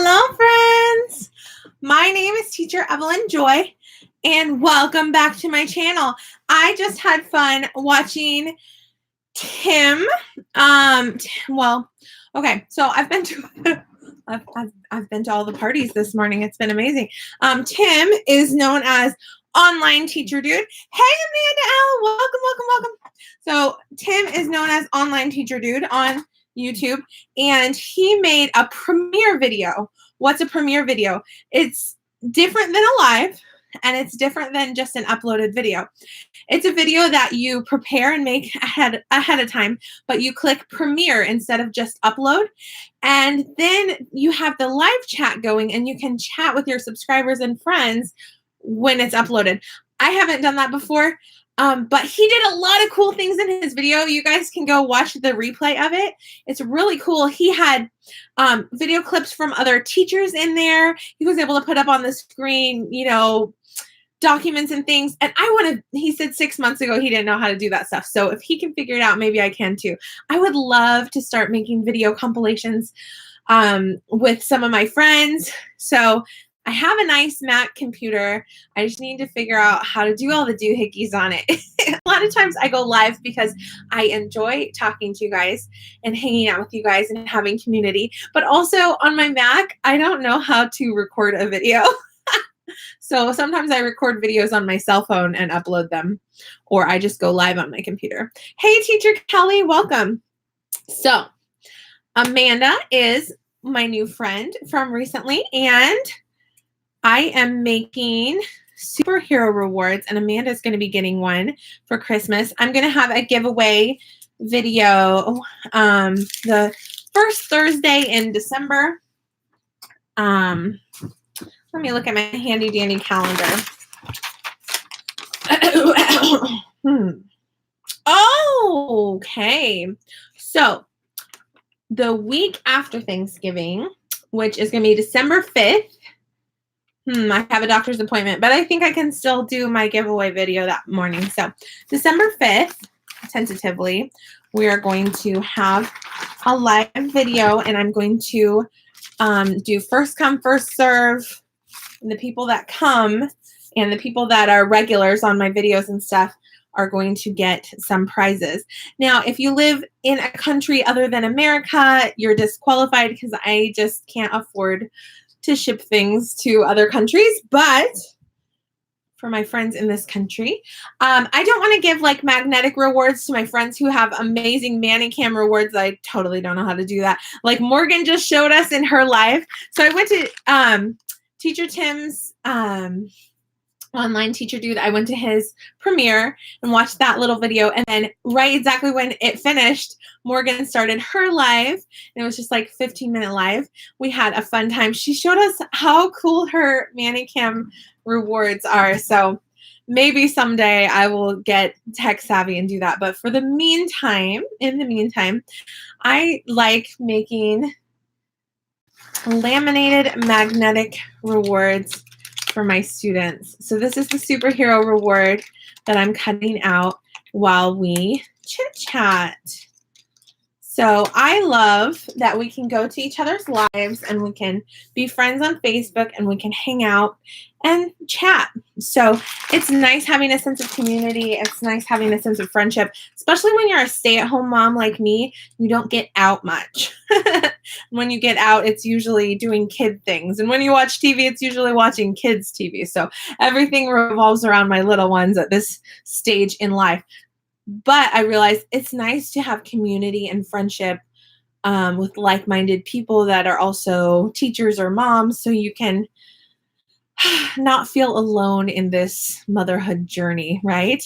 Hello, friends. My name is Teacher Evelyn Joy, and welcome back to my channel. I just had fun watching Tim. Okay, so I've been to I've been to all the parties this morning. It's been amazing. Tim is known as Online Teacher Dude. Hey, Amanda L. Welcome. So Tim is known as Online Teacher Dude on YouTube, and he made a premiere video. What's a premiere video? It's different than a live, and it's different than just an uploaded video. It's a video that you prepare and make ahead of time, but you click premiere instead of just upload. And then you have the live chat going, and you can chat with your subscribers and friends when it's uploaded. I haven't done that before. But he did a lot of cool things in his video. You guys can go watch the replay of it. It's really cool. He had video clips from other teachers in there. He was able to put up on the screen, documents and things. And he said 6 months ago he didn't know how to do that stuff. So if he can figure it out, maybe I can too. I would love to start making video compilations with some of my friends. So I have a nice Mac computer. I just need to figure out how to do all the doohickeys on it. A lot of times I go live because I enjoy talking to you guys and hanging out with you guys and having community. But also on my Mac, I don't know how to record a video. So sometimes I record videos on my cell phone and upload them, or I just go live on my computer. Hey, Teacher Kelly, welcome. So Amanda is my new friend from recently, and I am making superhero rewards, and Amanda's going to be getting one for Christmas. I'm going to have a giveaway video the first Thursday in December. Let me look at my handy dandy calendar. Oh, okay. So the week after Thanksgiving, which is going to be December 5th, I have a doctor's appointment, but I think I can still do my giveaway video that morning. So December 5th, tentatively, we are going to have a live video, and I'm going to do first come, first serve. And the people that come and the people that are regulars on my videos and stuff are going to get some prizes. Now, if you live in a country other than America, you're disqualified because I just can't afford to ship things to other countries. But for my friends in this country, I don't want to give like magnetic rewards to my friends who have amazing Manicam rewards. I totally don't know how to do that. Like Morgan just showed us in her live. So I went to Teacher Tim's Online Teacher Dude. I went to his premiere and watched that little video, and then right exactly when it finished, Morgan started her live, and it was just like 15-minute live. We had a fun time. She showed us how cool her Manicam rewards are. So maybe someday I will get tech savvy and do that. But for the meantime, I like making laminated magnetic rewards for my students. So this is the superhero reward that I'm cutting out while we chit chat. So I love that we can go to each other's lives and we can be friends on Facebook and we can hang out and chat. So it's nice having a sense of community. It's nice having a sense of friendship, especially when you're a stay-at-home mom like me. You don't get out much. When you get out, it's usually doing kid things. And when you watch TV, it's usually watching kids' TV. So everything revolves around my little ones at this stage in life. But I realize it's nice to have community and friendship with like-minded people that are also teachers or moms, so you can not feel alone in this motherhood journey, right?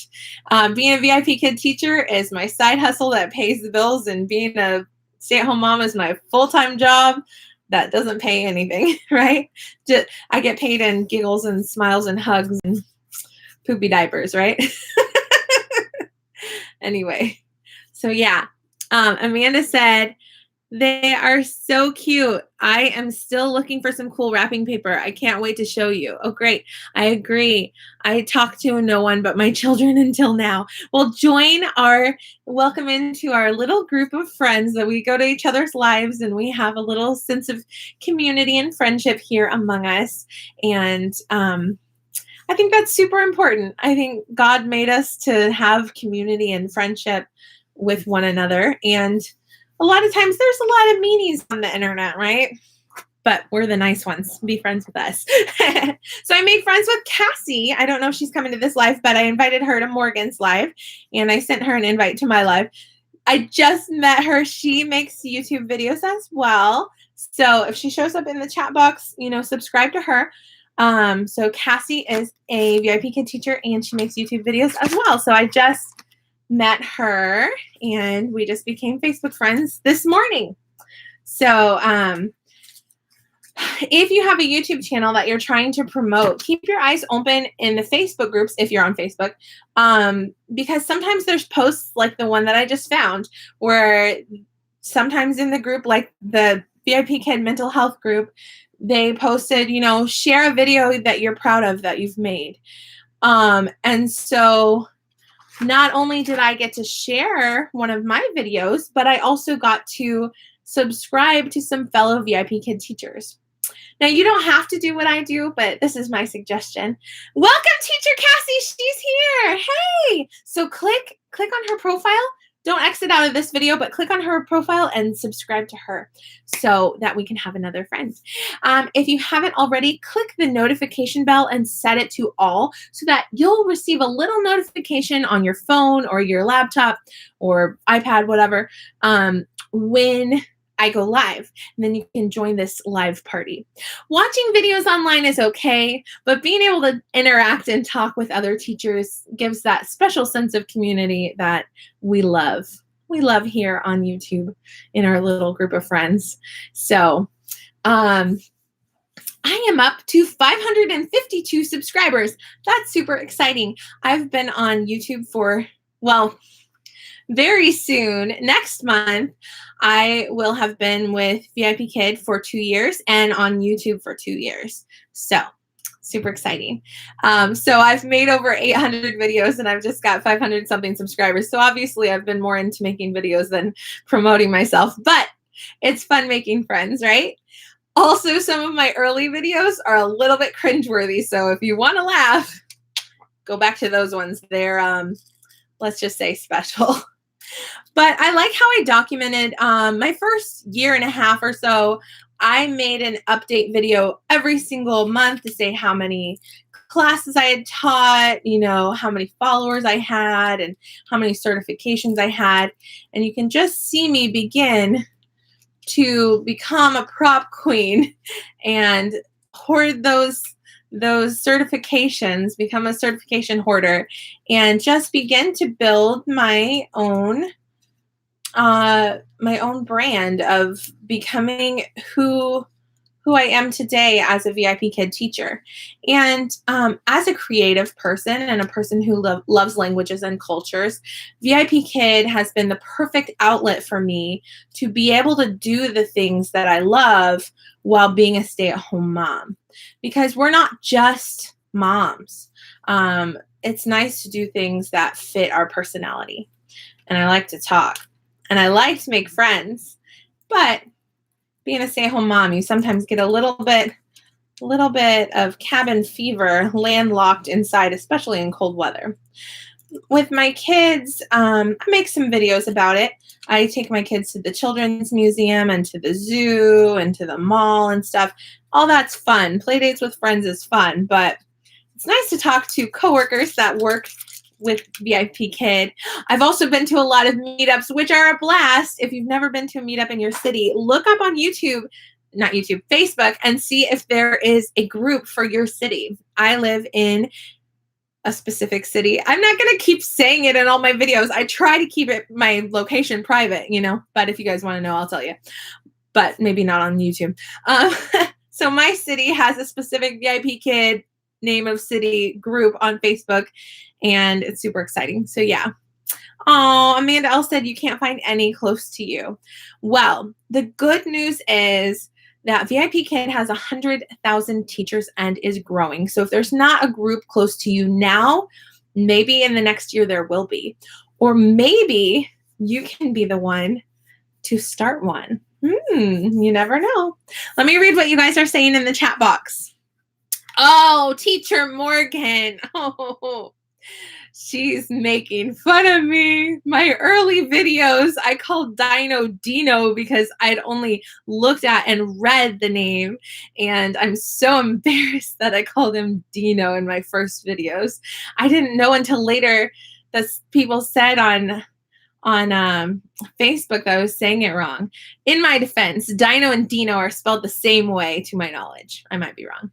Being a VIPKID teacher is my side hustle that pays the bills, and being a stay-at-home mom is my full-time job that doesn't pay anything, right? I get paid in giggles and smiles and hugs and poopy diapers, right? Anyway, so yeah, Amanda said They are so cute. I am still looking for some cool wrapping paper. I can't wait to show you. Oh, great. I agree. I talked to no one but my children until now. Well, welcome into our little group of friends that we go to each other's lives and we have a little sense of community and friendship here among us. And I think that's super important. I think God made us to have community and friendship with one another. And a lot of times there's a lot of meanies on the internet, right? But we're the nice ones. Be friends with us. So I made friends with Cassie. I don't know if she's coming to this live, but I invited her to Morgan's live and I sent her an invite to my live. I just met her. She makes YouTube videos as well. So if she shows up in the chat box, subscribe to her. So Cassie is a VIPKID teacher and she makes YouTube videos as well. So I just met her and we just became Facebook friends this morning. So if you have a YouTube channel that you're trying to promote, keep your eyes open in the Facebook groups if you're on Facebook, because sometimes there's posts like the one that I just found where sometimes in the group, like the VIPKID mental health group, they posted, share a video that you're proud of that you've made. And so not only did I get to share one of my videos, but I also got to subscribe to some fellow VIPKID teachers. Now, you don't have to do what I do, but this is my suggestion. Welcome, Teacher Cassie. She's here. Hey. So click on her profile. Don't exit out of this video, but click on her profile and subscribe to her so that we can have another friend. If you haven't already, click the notification bell and set it to all so that you'll receive a little notification on your phone or your laptop or iPad, whatever, when I go live, and then you can join this live party. Watching videos online is okay, but being able to interact and talk with other teachers gives that special sense of community that we love. We love here on YouTube in our little group of friends. So I am up to 552 subscribers. That's super exciting. I've been on YouTube for, very soon, next month, I will have been with VIPKID for 2 years and on YouTube for 2 years. So super exciting. So I've made over 800 videos and I've just got 500 something subscribers. So obviously I've been more into making videos than promoting myself, but it's fun making friends, right? Also, some of my early videos are a little bit cringeworthy. So if you want to laugh, go back to those ones. They're, let's just say, special. But I like how I documented my first year and a half or so. I made an update video every single month to say how many classes I had taught, how many followers I had, and how many certifications I had. And you can just see me begin to become a prop queen and hoard those certifications, become a certification hoarder, and just begin to build my own brand of becoming who I am today as a VIPKID teacher. And as a creative person and a person who loves languages and cultures, VIPKID has been the perfect outlet for me to be able to do the things that I love while being a stay-at-home mom. Because we're not just moms. It's nice to do things that fit our personality. And I like to talk. And I like to make friends. But being a stay-at-home mom, you sometimes get a little bit of cabin fever, landlocked inside, especially in cold weather. With my kids, I make some videos about it. I take my kids to the Children's Museum and to the zoo and to the mall and stuff. All that's fun. Play dates with friends is fun, but it's nice to talk to coworkers that work with VIPKID. I've also been to a lot of meetups, which are a blast. If you've never been to a meetup in your city, look up on Facebook, and see if there is a group for your city. I live in a specific city. I'm not going to keep saying it in all my videos. I try to keep my location private, but if you guys want to know, I'll tell you, but maybe not on YouTube. So my city has a specific VIPKID name of city group on Facebook, and it's super exciting. So yeah, Oh, Amanda L said you can't find any close to you. Well, the good news is that VIPKID has 100,000 teachers and is growing. So if there's not a group close to you now, maybe in the next year there will be. Or maybe you can be the one to start one. You never know. Let me read what you guys are saying in the chat box. Oh, Teacher Morgan. Oh, she's making fun of me. My early videos, I called Dino because I'd only looked at and read the name, and I'm so embarrassed that I called him Dino in my first videos. I didn't know until later that people said on Facebook that I was saying it wrong. In my defense, Dino and Dino are spelled the same way to my knowledge. I might be wrong.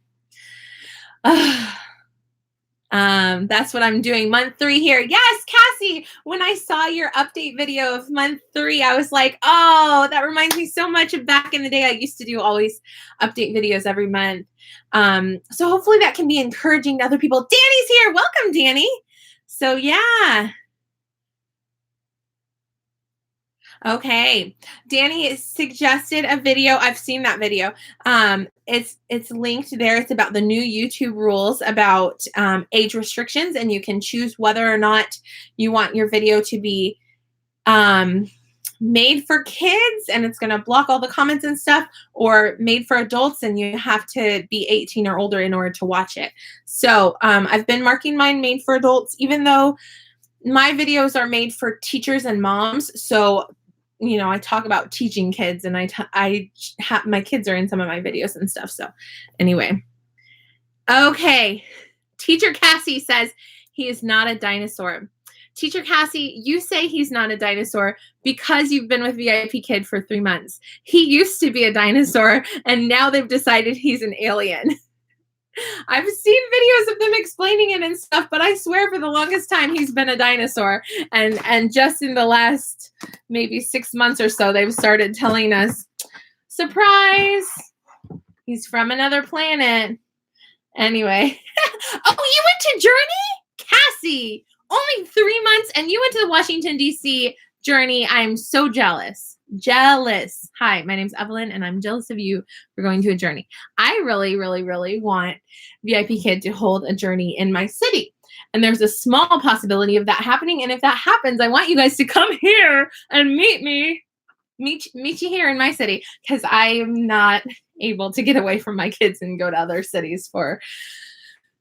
That's what I'm doing. Month 3 here. Yes, Cassie, when I saw your update video of month 3, I was like, oh, that reminds me so much of back in the day. I used to do always update videos every month. So hopefully that can be encouraging to other people. Dani's here. Welcome, Dani. So yeah. Okay, Dani suggested a video. I've seen that video. It's linked there. It's about the new YouTube rules about age restrictions, and you can choose whether or not you want your video to be made for kids, and it's going to block all the comments and stuff, or made for adults, and you have to be 18 or older in order to watch it. So I've been marking mine made for adults, even though my videos are made for teachers and moms. So you know, I talk about teaching kids, and my kids are in some of my videos and stuff. So anyway, okay. Teacher Cassie says he is not a dinosaur. Teacher Cassie, you say he's not a dinosaur because you've been with VIPKID for 3 months. He used to be a dinosaur, and now they've decided he's an alien. I've seen videos of them explaining it and stuff, but I swear for the longest time he's been a dinosaur. And just in the last maybe 6 months or so, they've started telling us, surprise, he's from another planet. Anyway. Oh, you went to Journey? Cassie, only 3 months, and you went to the Washington, D.C. Journey. I'm so jealous. Jealous. Hi, my name's Evelyn, and I'm jealous of you for going to a Journey. I really, really, really want VIPKID to hold a Journey in my city. And there's a small possibility of that happening. And if that happens, I want you guys to come here and meet you here in my city, because I am not able to get away from my kids and go to other cities for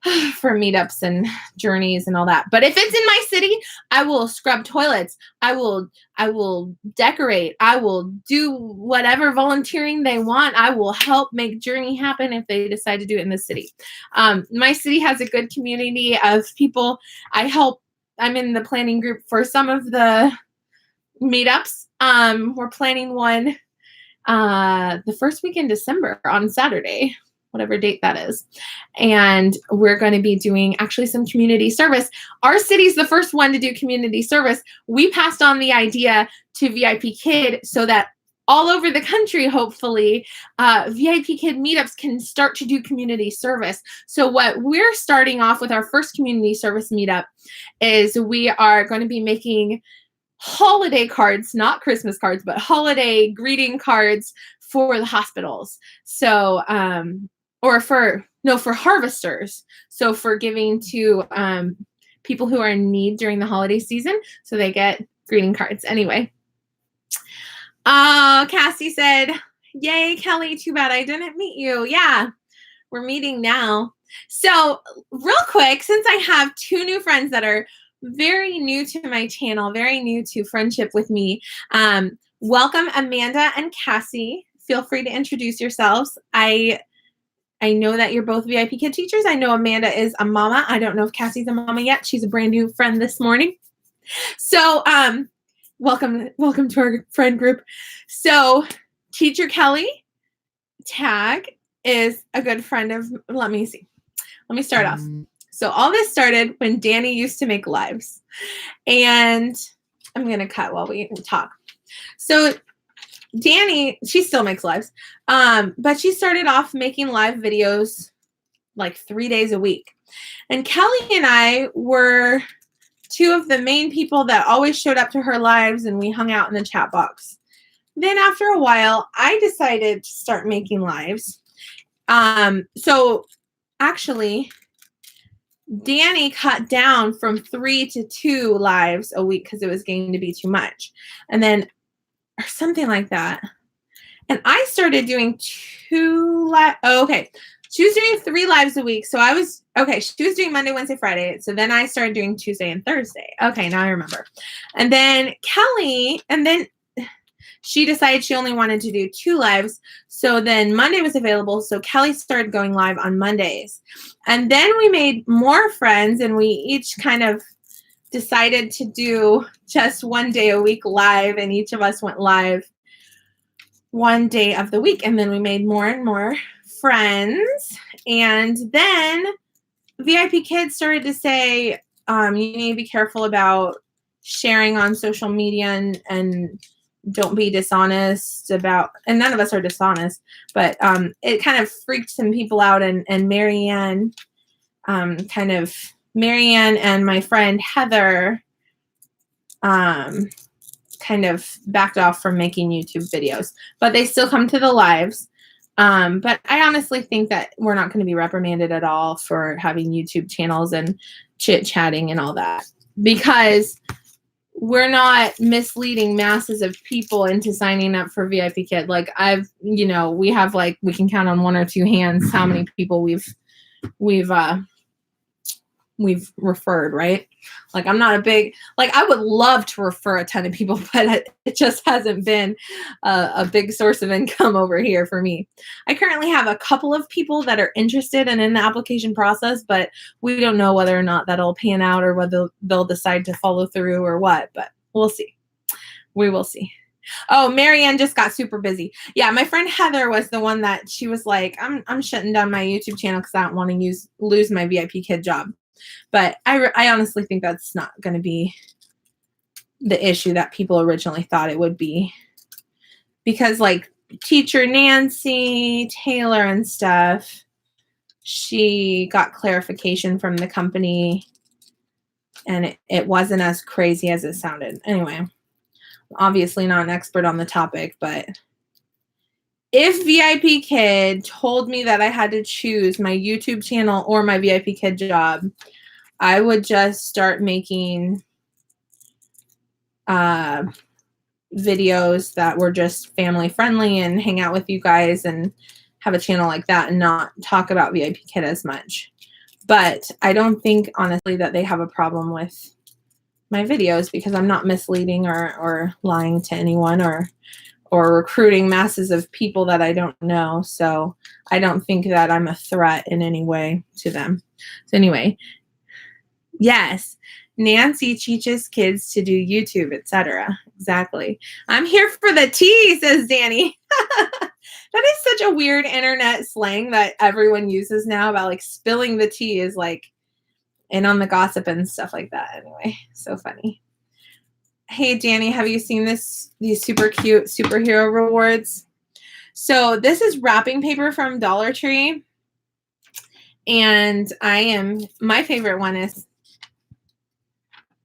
meetups and journeys and all that. But if it's in my city, I will scrub toilets. I will decorate. I will do whatever volunteering they want. I will help make Journey happen if they decide to do it in the city. My city has a good community of people. I'm in the planning group for some of the meetups. We're planning one the first week in December on Saturday, whatever date that is. And we're going to be doing actually some community service. Our city's the first one to do community service. We passed on the idea to VIPKID so that all over the country, hopefully, VIPKID meetups can start to do community service. So what we're starting off with our first community service meetup is we are going to be making holiday cards, not Christmas cards, but holiday greeting cards for the hospitals. So, for harvesters. So for giving to people who are in need during the holiday season, so they get greeting cards. Anyway. Cassie said, yay, Kelly, too bad I didn't meet you. Yeah, we're meeting now. So real quick, since I have 2 new friends that are very new to my channel, very new to friendship with me, welcome Amanda and Cassie. Feel free to introduce yourselves. I know that you're both VIPKID teachers. I know Amanda is a mama. I don't know if Cassie's a mama yet. She's a brand new friend this morning. So welcome to our friend group. So Teacher Kelly Tag is a good friend of, let me start off. So all this started when Dani used to make lives. And I'm going to cut while we talk. So Dani, she still makes lives, but she started off making live videos like 3 days a week. And Kelly and I were two of the main people that always showed up to her lives, and we hung out in the chat box. Then after a while, I decided to start making lives. So actually, Dani cut down from 3 to 2 lives a week because it was getting to be too much. And then, or something like that. And I started doing 2 lives. Oh, okay. She was doing 3 lives a week. So I was, okay, she was doing Monday, Wednesday, Friday. So then I started doing Tuesday and Thursday. Okay, now I remember. And then Kelly, and then she decided she only wanted to do 2 lives. So then Monday was available. So Kelly started going live on Mondays. And then we made more friends, and we each kind of decided to do just 1 day a week live, and each of us went live 1 day of the week. And then we made more and more friends. And then VIPKID started to say, you need to be careful about sharing on social media, and don't be dishonest about, and none of us are dishonest, but it kind of freaked some people out, and Marianne and my friend Heather kind of backed off from making YouTube videos, but they still come to the lives. But I honestly think that we're not going to be reprimanded at all for having YouTube channels and chit-chatting and all that, because we're not misleading masses of people into signing up for VIPKID. Like we have, like, we can count on 1 or 2 hands how many people we've referred, right? Like, I'm not a big, like, I would love to refer a ton of people, but it just hasn't been a big source of income over here for me. I currently have a couple of people that are interested and in the application process, but we don't know whether or not that'll pan out, or whether they'll decide to follow through or what, but we'll see. We will see. Oh, Marianne just got super busy. Yeah, my friend Heather was the one that she was like, I'm shutting down my YouTube channel because I don't want to lose my VIPKID job. But I honestly think that's not going to be the issue that people originally thought it would be, because, like, teacher Nancy Taylor and stuff, she got clarification from the company, and it wasn't as crazy as it sounded. Anyway, obviously not an expert on the topic, but if VIPKID told me that I had to choose my YouTube channel or my VIPKID job, I would just start making videos that were just family friendly and hang out with you guys and have a channel like that, and not talk about VIPKID as much. But I don't think, honestly, that they have a problem with my videos, because I'm not misleading or lying to anyone, or recruiting masses of people that I don't know. So I don't think that I'm a threat in any way to them. So anyway, yes, Nancy teaches kids to do YouTube, etc. Exactly. I'm here for the tea, says Dani. That is such a weird internet slang that everyone uses now about, like, spilling the tea is like, and on the gossip and stuff like that. Anyway, so funny. Hey, Dani, have you seen these super cute superhero rewards? So this is wrapping paper from Dollar Tree. And my favorite one is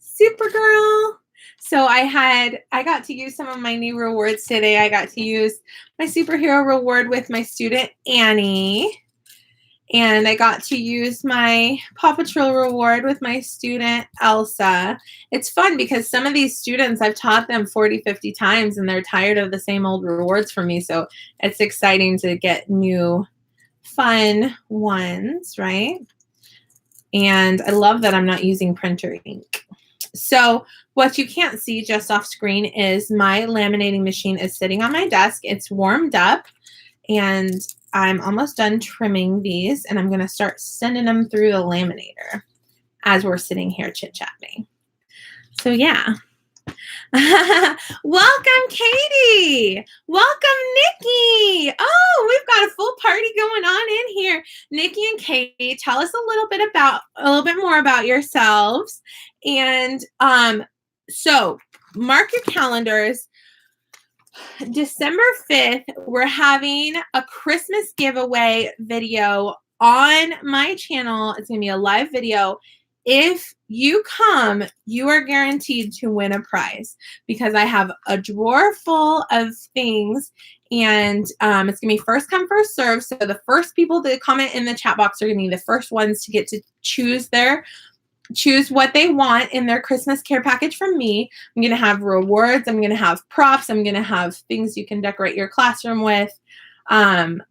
Supergirl. So I got to use some of my new rewards today. I got to use my superhero reward with my student Annie. And I got to use my Paw Patrol reward with my student Elsa. It's fun because some of these students, I've taught them 40, 50 times, and they're tired of the same old rewards from me. So it's exciting to get new fun ones, right? And I love that I'm not using printer ink. So what you can't see just off screen is my laminating machine is sitting on my desk. It's warmed up, and I'm almost done trimming these, and I'm going to start sending them through the laminator as we're sitting here chit-chatting. So yeah. Welcome, Katie. Welcome, Nikki. Oh, we've got a full party going on in here. Nikki and Katie, tell us a little bit more about yourselves. And so mark your calendars. December 5th, we're having a Christmas giveaway video on my channel. It's going to be a live video. if you come, you are guaranteed to win a prize because I have a drawer full of things, and it's going to be first come, first serve. So the first people that comment in the chat box are going to be the first ones to get to choose what they want in their Christmas care package from me. I'm going to have rewards. I'm going to have props. I'm going to have things you can decorate your classroom with.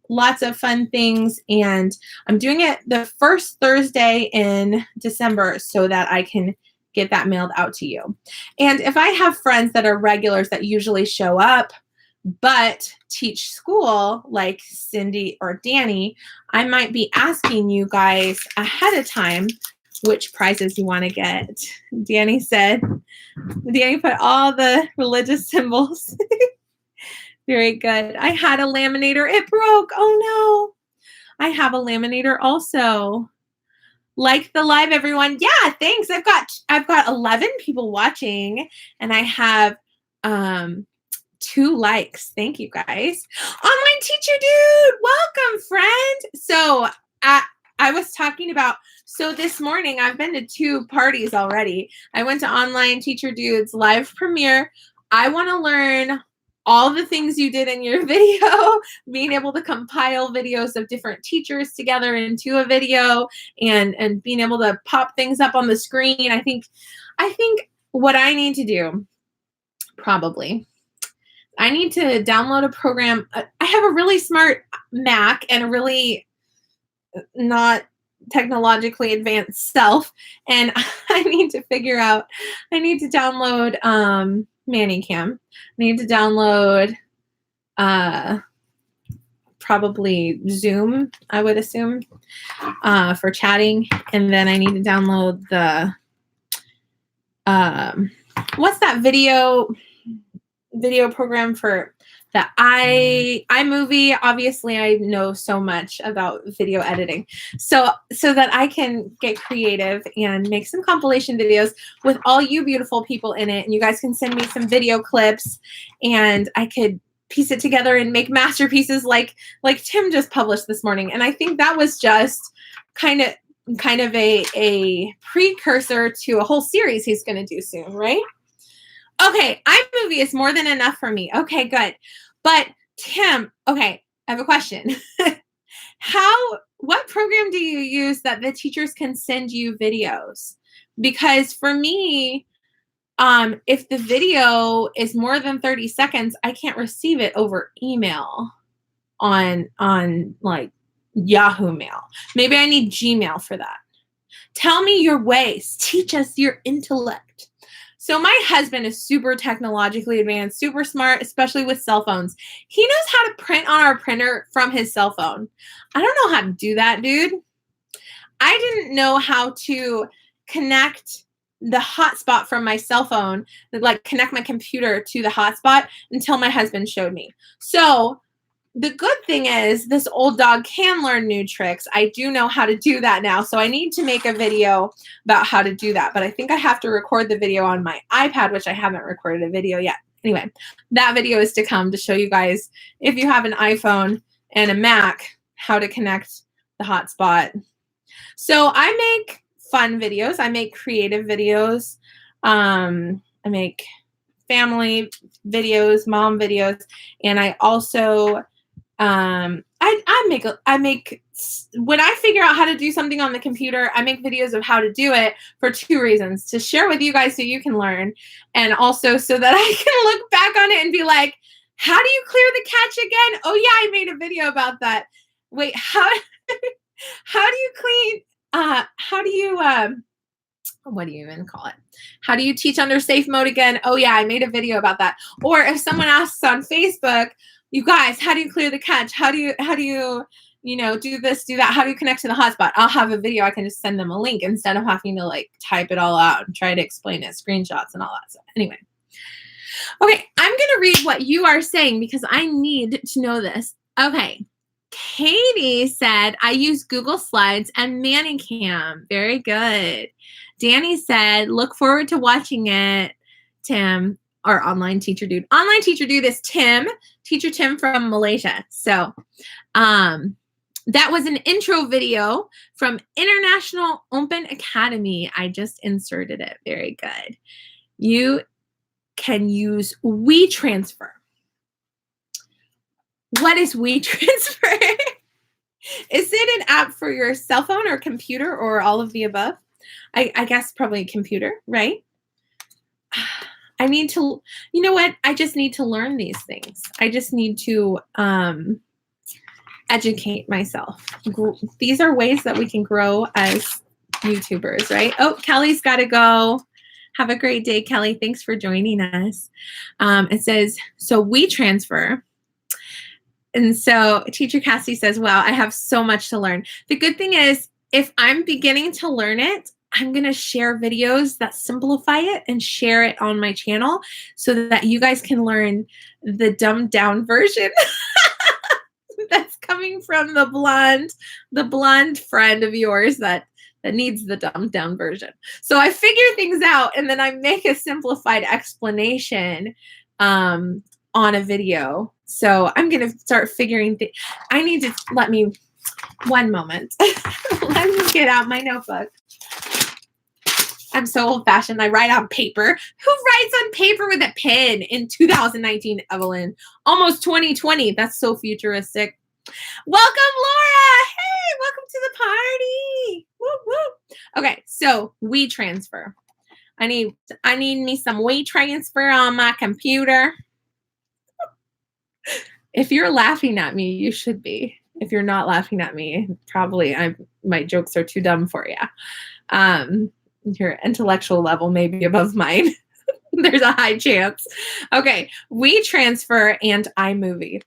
Lots of fun things. And I'm doing it the first Thursday in December so that I can get that mailed out to you. And if I have friends that are regulars that usually show up but teach school, like Cindy or Dani, I might be asking you guys ahead of time which prizes you want to get. Dani put all the religious symbols. Very good. I had a laminator. It broke. Oh no. I have a laminator also. Like the live, everyone. Yeah, thanks. I've got 11 people watching, and I have 2 likes. Thank you guys. Online teacher dude, welcome, friend. So I was talking about, so this morning I've been to 2 parties already. I went to Online Teacher Dude's live premiere. I want to learn all the things you did in your video, being able to compile videos of different teachers together into a video, and being able to pop things up on the screen. I think what I need to do, probably, I need to download a program. I have a really smart Mac and a really not technologically advanced self, and I need to download ManyCam. I need to download probably Zoom, I would assume, for chatting. And then I need to download the what's that video program for the iMovie. Obviously, I know so much about video editing, so that I can get creative and make some compilation videos with all you beautiful people in it. And you guys can send me some video clips, and I could piece it together and make masterpieces like Tim just published this morning. And I think that was just kind of a precursor to a whole series he's going to do soon, right? Okay, iMovie is more than enough for me. Okay, good. But Tim, okay, I have a question. What program do you use that the teachers can send you videos? Because for me, if the video is more than 30 seconds, I can't receive it over email on like Yahoo Mail. Maybe I need Gmail for that. Tell me your ways. Teach us your intellect. So my husband is super technologically advanced, super smart, especially with cell phones. He knows how to print on our printer from his cell phone. I don't know how to do that, dude. I didn't know how to connect the hotspot from my cell phone, like connect my computer to the hotspot, until my husband showed me. So the good thing is this old dog can learn new tricks. I do know how to do that now. So I need to make a video about how to do that. But I think I have to record the video on my iPad, which I haven't recorded a video yet. Anyway, that video is to come to show you guys, if you have an iPhone and a Mac, how to connect the hotspot. So I make fun videos. I make creative videos. I make family videos, mom videos, and I also I make when I figure out how to do something on the computer, I make videos of how to do it for 2 reasons: to share with you guys so you can learn, and also so that I can look back on it and be like, how do you clear the cache again? Oh yeah, I made a video about that. Wait, how do you clean what do you even call it? How do you teach under safe mode again? Oh yeah, I made a video about that. Or if someone asks on Facebook, you guys, how do you clear the cache? How do you do this, do that? How do you connect to the hotspot? I'll have a video. I can just send them a link instead of having to like type it all out and try to explain it, screenshots and all that stuff. Anyway. Okay, I'm going to read what you are saying because I need to know this. Okay. Katie said, I use Google Slides and ManyCam. Very good. Dani said, look forward to watching it, Tim, or Online Teacher Dude. Online Teacher Dude is Tim, Teacher Tim from Malaysia. So That was an intro video from International Open Academy. I just inserted it. Very good. You can use WeTransfer. What is WeTransfer? Is it an app for your cell phone or computer or all of the above? I guess probably a computer, right? I need to, you know what? I just need to learn these things. I just need to educate myself. These are ways that we can grow as YouTubers, right? Oh, Kelly's got to go. Have a great day, Kelly. Thanks for joining us. It says, so WeTransfer. And so Teacher Cassie says, wow, I have so much to learn. The good thing is, if I'm beginning to learn it, I'm going to share videos that simplify it and share it on my channel so that you guys can learn the dumbed down version that's coming from the blonde friend of yours that needs the dumbed down version. So I figure things out and then I make a simplified explanation on a video. So I'm going to start figuring things. I need to, let me, one moment. Let me get out my notebook. I'm so old-fashioned. I write on paper. Who writes on paper with a pen in 2019, Evelyn? Almost 2020. That's so futuristic. Welcome, Laura. Hey, welcome to the party. Woo, woo. Okay, so WeTransfer. I need me some WeTransfer on my computer. If you're laughing at me, you should be. If you're not laughing at me, probably my jokes are too dumb for you. Your intellectual level may be above mine. There's a high chance. Okay, WeTransfer and iMovie.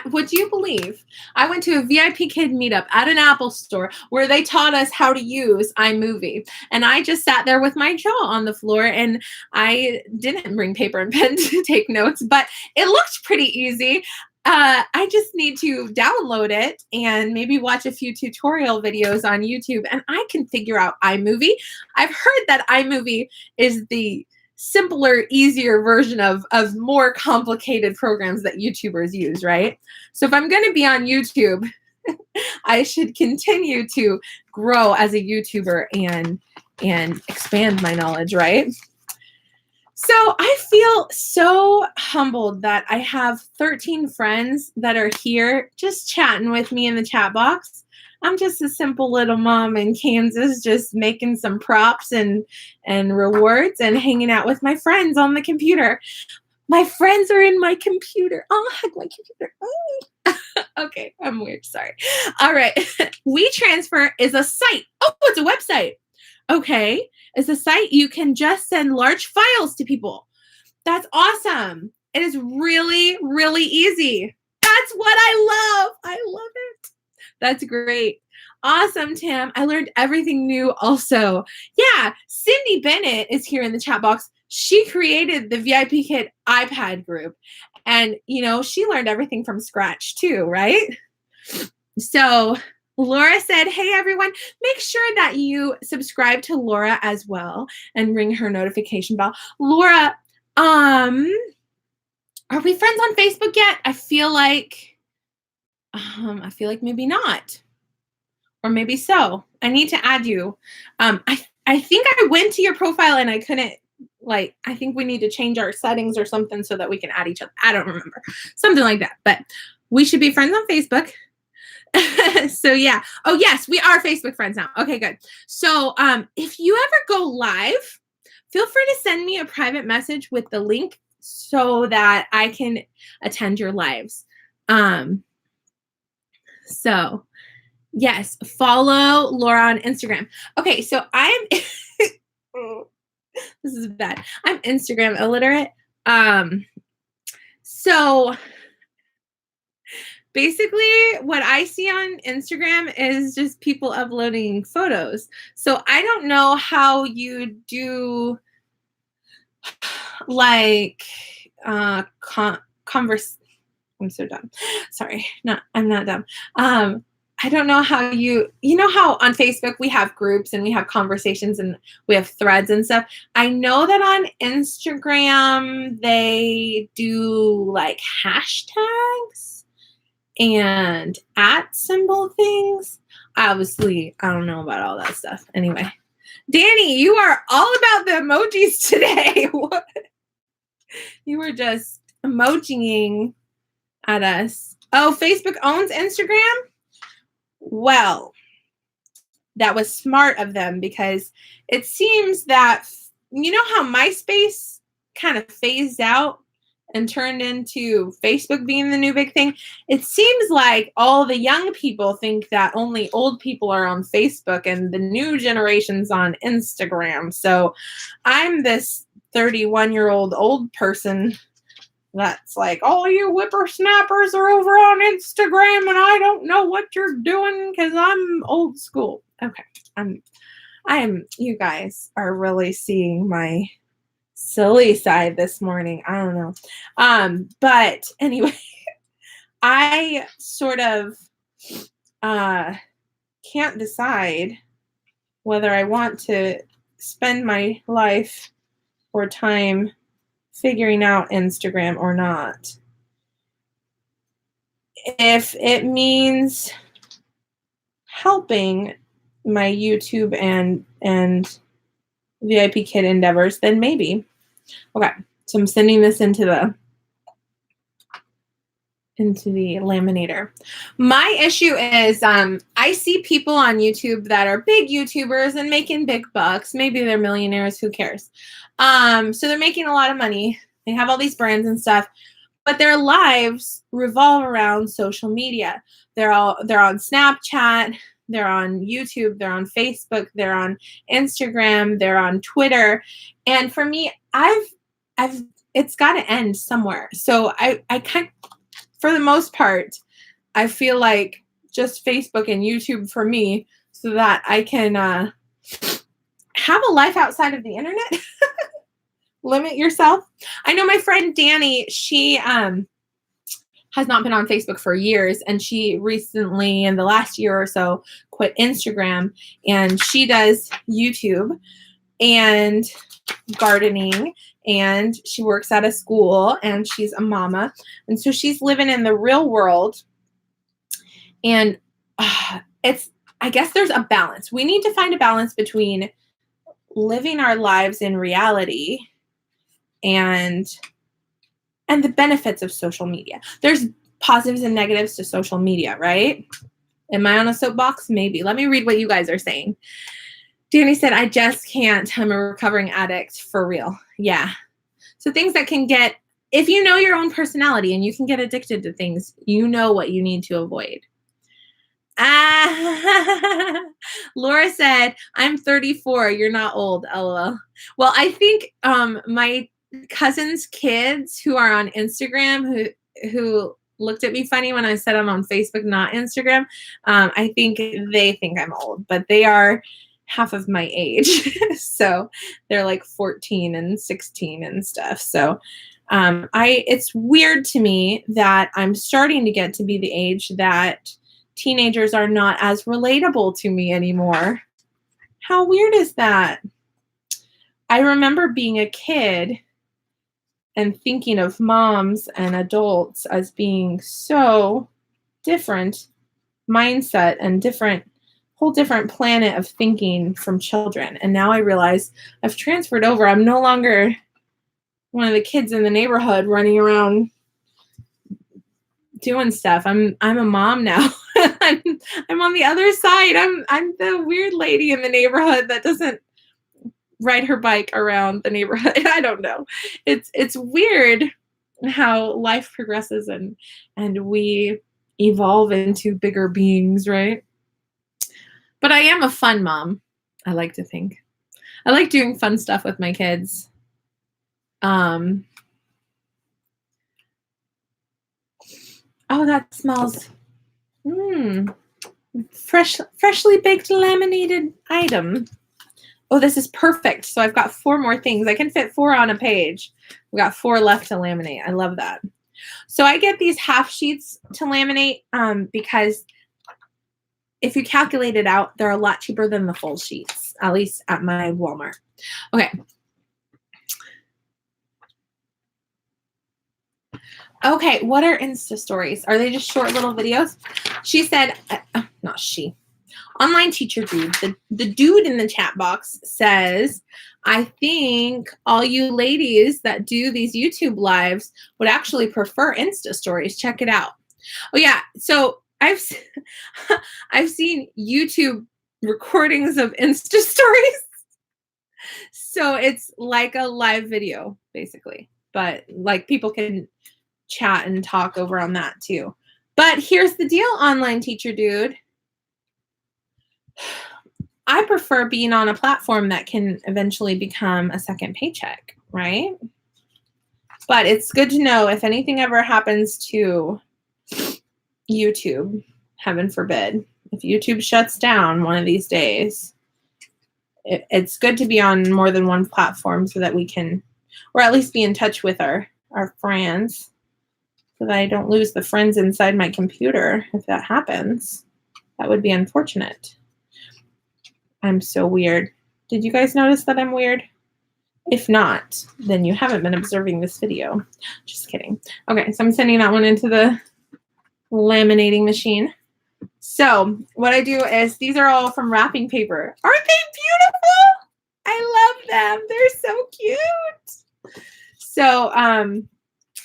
Would you believe I went to a VIPKID meetup at an Apple store where they taught us how to use iMovie. And I just sat there with my jaw on the floor and I didn't bring paper and pen to take notes, but it looked pretty easy. I just need to download it and maybe watch a few tutorial videos on YouTube and I can figure out iMovie. I've heard that iMovie is the simpler, easier version of more complicated programs that YouTubers use, right? So if I'm going to be on YouTube, I should continue to grow as a YouTuber and expand my knowledge, right? So I feel so humbled that I have 13 friends that are here just chatting with me in the chat box. I'm just a simple little mom in Kansas, just making some props and rewards and hanging out with my friends on the computer. My friends are in my computer. Oh, hug my computer. Oh. Okay, I'm weird. Sorry. All right. WeTransfer is a site. Oh, it's a website. Okay. It's a site you can just send large files to people. That's awesome. It is really, really easy. That's what I love. I love it. That's great. Awesome, Tim. I learned everything new also. Yeah, Cindy Bennett is here in the chat box. She created the VIPKID iPad group. And, you know, she learned everything from scratch too, right? So Laura said, hey, everyone, make sure that you subscribe to Laura as well and ring her notification bell. Laura, are we friends on Facebook yet? I feel like maybe not. Or maybe so. I need to add you. I think I went to your profile and I couldn't, like, I think we need to change our settings or something so that we can add each other. I don't remember. Something like that. But we should be friends on Facebook. So yeah. Oh yes, we are Facebook friends now. Okay, good. So if you ever go live, feel free to send me a private message with the link so that I can attend your lives. So yes, follow Laura on Instagram. Okay, so I'm this is bad. I'm Instagram illiterate. So basically what I see on Instagram is just people uploading photos. So I don't know how you do like converse. I'm so dumb. Sorry. I'm not dumb. I don't know how you know how on Facebook we have groups and we have conversations and we have threads and stuff. I know that on Instagram they do like hashtags and at symbol things. Obviously, I don't know about all that stuff. Anyway, Dani, you are all about the emojis today. What? You were just emojiing at us. Oh, Facebook owns Instagram? Well, that was smart of them because it seems that, you know how MySpace kind of phased out and turned into Facebook being the new big thing? It seems like all the young people think that only old people are on Facebook and the new generation's on Instagram. So I'm this 31-year-old old person that's like, all you whippersnappers are over on Instagram and I don't know what you're doing because I'm old school. Okay. You guys are really seeing my silly side this morning. I don't know. But anyway, I sort of can't decide whether I want to spend my life or time figuring out Instagram or not. If it means helping my YouTube and VIPKID endeavors, then maybe. Okay, so I'm sending this into the laminator. My issue is I see people on YouTube that are big YouTubers and making big bucks. Maybe they're millionaires, who cares? So they're making a lot of money. They have all these brands and stuff, but their lives revolve around social media. They're on Snapchat, they're on YouTube, they're on Facebook, they're on Instagram, they're on Twitter. And for me, it's got to end somewhere. So I kind of, for the most part, I feel like just Facebook and YouTube for me so that I can have a life outside of the internet. Limit yourself. I know my friend Dani, she has not been on Facebook for years, and she recently, in the last year or so, quit Instagram, and she does YouTube and gardening, and she works at a school, and she's a mama, and so she's living in the real world, and I guess there's a balance. We need to find a balance between living our lives in reality and the benefits of social media. There's positives and negatives to social media, right? Am I on a soapbox? Maybe. Let me read what you guys are saying. Dani said, I just can't. I'm a recovering addict for real. Yeah. So things that can get, if you know your own personality and you can get addicted to things, you know what you need to avoid. Laura said, I'm 34. You're not old, LOL. Well, I think my cousins' kids who are on Instagram who looked at me funny when I said I'm on Facebook, not Instagram. I think they think I'm old, but they are half of my age. So they're like 14 and 16 and stuff. So it's weird to me that I'm starting to get to be the age that teenagers are not as relatable to me anymore. How weird is that? I remember being a kid and thinking of moms and adults as being so different mindset and whole different planet of thinking from children. And now I realize I've transferred over. I'm no longer one of the kids in the neighborhood running around doing stuff. I'm a mom now. I'm on the other side. I'm the weird lady in the neighborhood that doesn't ride her bike around the neighborhood. I don't know. It's weird how life progresses and we evolve into bigger beings, right? But I am a fun mom, I like to think. I like doing fun stuff with my kids. Oh, that smells freshly baked laminated item. Oh, this is perfect. So I've got 4 more things. I can fit 4 on a page. We got 4 left to laminate. I love that. So I get these half sheets to laminate because if you calculate it out, they're a lot cheaper than the full sheets, at least at my Walmart. Okay. Okay, what are Insta stories? Are they just short little videos? She said, not she. Online teacher dude, the dude in the chat box says, I think all you ladies that do these YouTube lives would actually prefer Insta stories. Check it out. Oh yeah, so I've seen YouTube recordings of Insta stories. So it's like a live video, basically. But like people can chat and talk over on that too. But here's the deal, online teacher dude. I prefer being on a platform that can eventually become a second paycheck, right? But it's good to know if anything ever happens to YouTube, heaven forbid, if YouTube shuts down one of these days, it's good to be on more than one platform so that we can, or at least be in touch with our friends, so that I don't lose the friends inside my computer if that happens. That would be unfortunate. I'm so weird. Did you guys notice that I'm weird? If not, then you haven't been observing this video. Just kidding. Okay, so I'm sending that one into the laminating machine. So what I do is, these are all from wrapping paper. Aren't they beautiful? I love them. They're so cute. So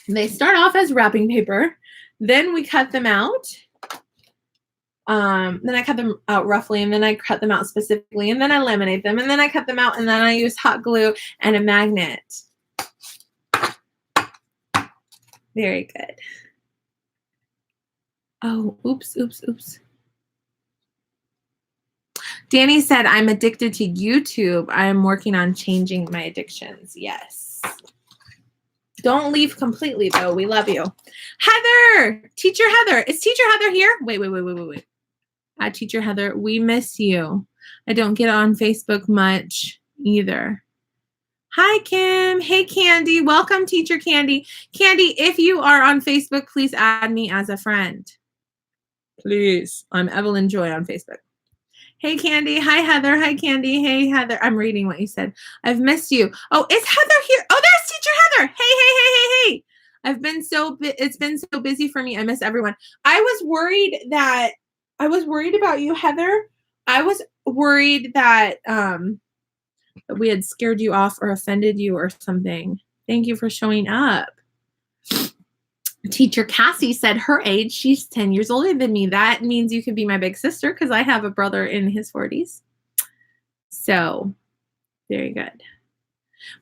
they start off as wrapping paper. Then we cut them out. Then I cut them out roughly, and then I cut them out specifically, and then I laminate them, and then I cut them out, and then I use hot glue and a magnet. Very good. Oh, oops. Dani said, I'm addicted to YouTube. I am working on changing my addictions. Yes. Don't leave completely, though. We love you. Heather! Teacher Heather. Is Teacher Heather here? Wait. Hi, Teacher Heather. We miss you. I don't get on Facebook much either. Hi, Kim. Hey, Candy. Welcome, Teacher Candy. Candy, if you are on Facebook, please add me as a friend. Please. I'm Evelyn Joy on Facebook. Hey, Candy. Hi, Heather. Hi, Candy. Hey, Heather. I'm reading what you said. I've missed you. Oh, is Heather here? Oh, there's Teacher Heather. Hey. It's been so busy for me. I miss everyone. I was worried about you, Heather. I was worried that we had scared you off or offended you or something. Thank you for showing up. Teacher Cassie said her age, she's 10 years older than me. That means you could be my big sister because I have a brother in his 40s. So, very good.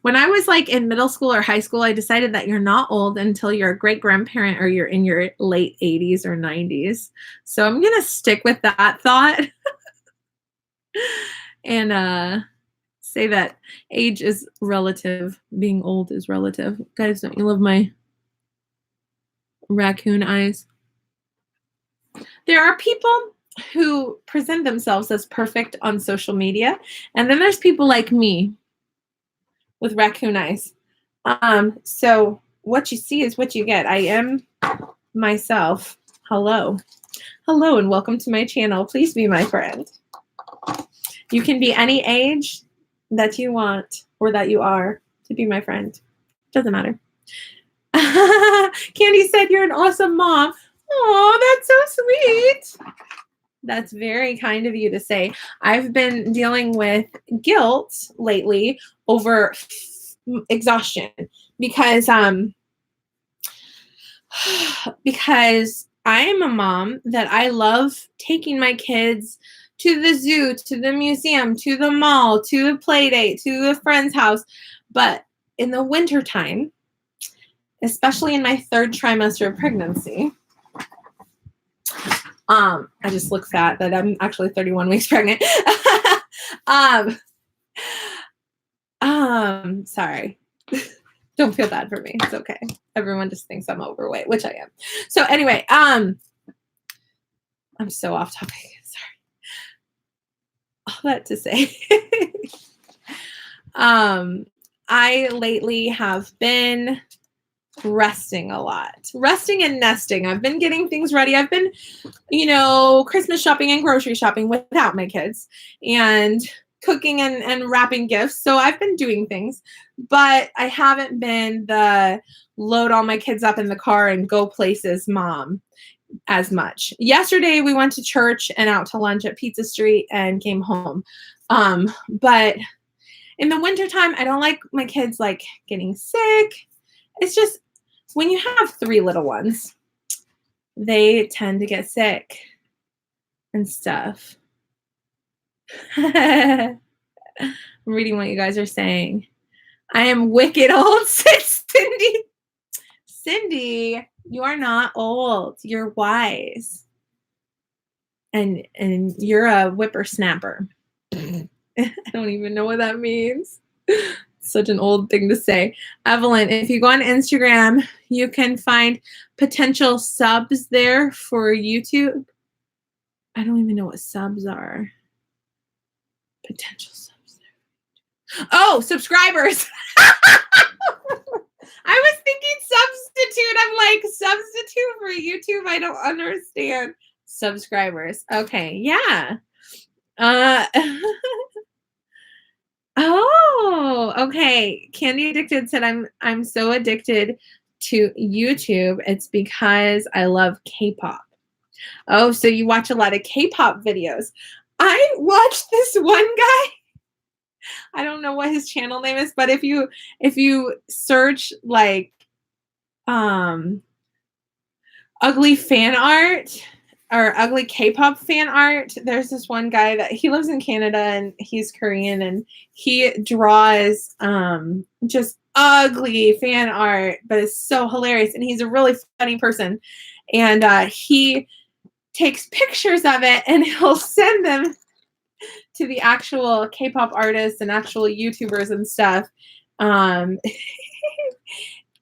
When I was like in middle school or high school, I decided that you're not old until you're a great-grandparent or you're in your late 80s or 90s. So I'm going to stick with that thought and say that age is relative. Being old is relative. Guys, don't you love my raccoon eyes? There are people who present themselves as perfect on social media, and then there's people like me with raccoon eyes. So what you see is what you get. I am myself. Hello, and welcome to my channel. Please be my friend. You can be any age that you want or that you are to be my friend. Doesn't matter. Candy said you're an awesome mom. Oh, that's so sweet. That's very kind of you to say. I've been dealing with guilt lately over exhaustion because I am a mom that I love taking my kids to the zoo, to the museum, to the mall, to a play date, to a friend's house. But in the wintertime, especially in my 3rd trimester of pregnancy, I just look fat that I'm actually 31 weeks pregnant. Sorry. Don't feel bad for me. It's okay. Everyone just thinks I'm overweight, which I am. So anyway, I'm so off topic. Sorry. All that to say, I lately have been resting a lot. Resting and nesting. I've been getting things ready. I've been, Christmas shopping and grocery shopping without my kids and cooking and wrapping gifts. So I've been doing things, but I haven't been the load all my kids up in the car and go places mom as much. Yesterday we went to church and out to lunch at Pizza Street and came home. But in the wintertime, I don't like my kids like getting sick. It's just when you have 3 little ones, they tend to get sick and stuff. I'm reading what you guys are saying. I am wicked old, says Cindy. Cindy, you are not old. You're wise. And you're a whippersnapper. I don't even know what that means. Such an old thing to say. Evelyn, if you go on Instagram, you can find potential subs there for YouTube. I don't even know what subs are. Potential subs there. Oh, subscribers. I was thinking substitute. I'm like, substitute for YouTube? I don't understand. Subscribers. Okay, yeah. Oh, okay. Candy Addicted said, I'm so addicted to YouTube. It's because I love K-pop. Oh, so you watch a lot of K-pop videos. I watched this one guy. I don't know what his channel name is, but if you search like ugly fan art or ugly K-pop fan art, there's this one guy that he lives in Canada and he's Korean and he draws just ugly fan art, but it's so hilarious and he's a really funny person. And he takes pictures of it and he'll send them to the actual K-pop artists and actual YouTubers and stuff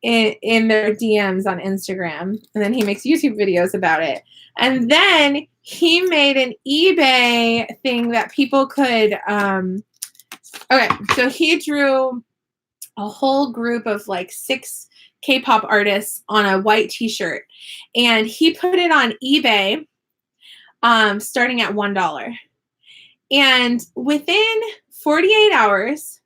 in their DMs on Instagram. And then he makes YouTube videos about it. And then he made an eBay thing that people could, okay, so he drew a whole group of like 6 K-pop artists on a white t-shirt. And he put it on eBay starting at $1. And within 48 hours,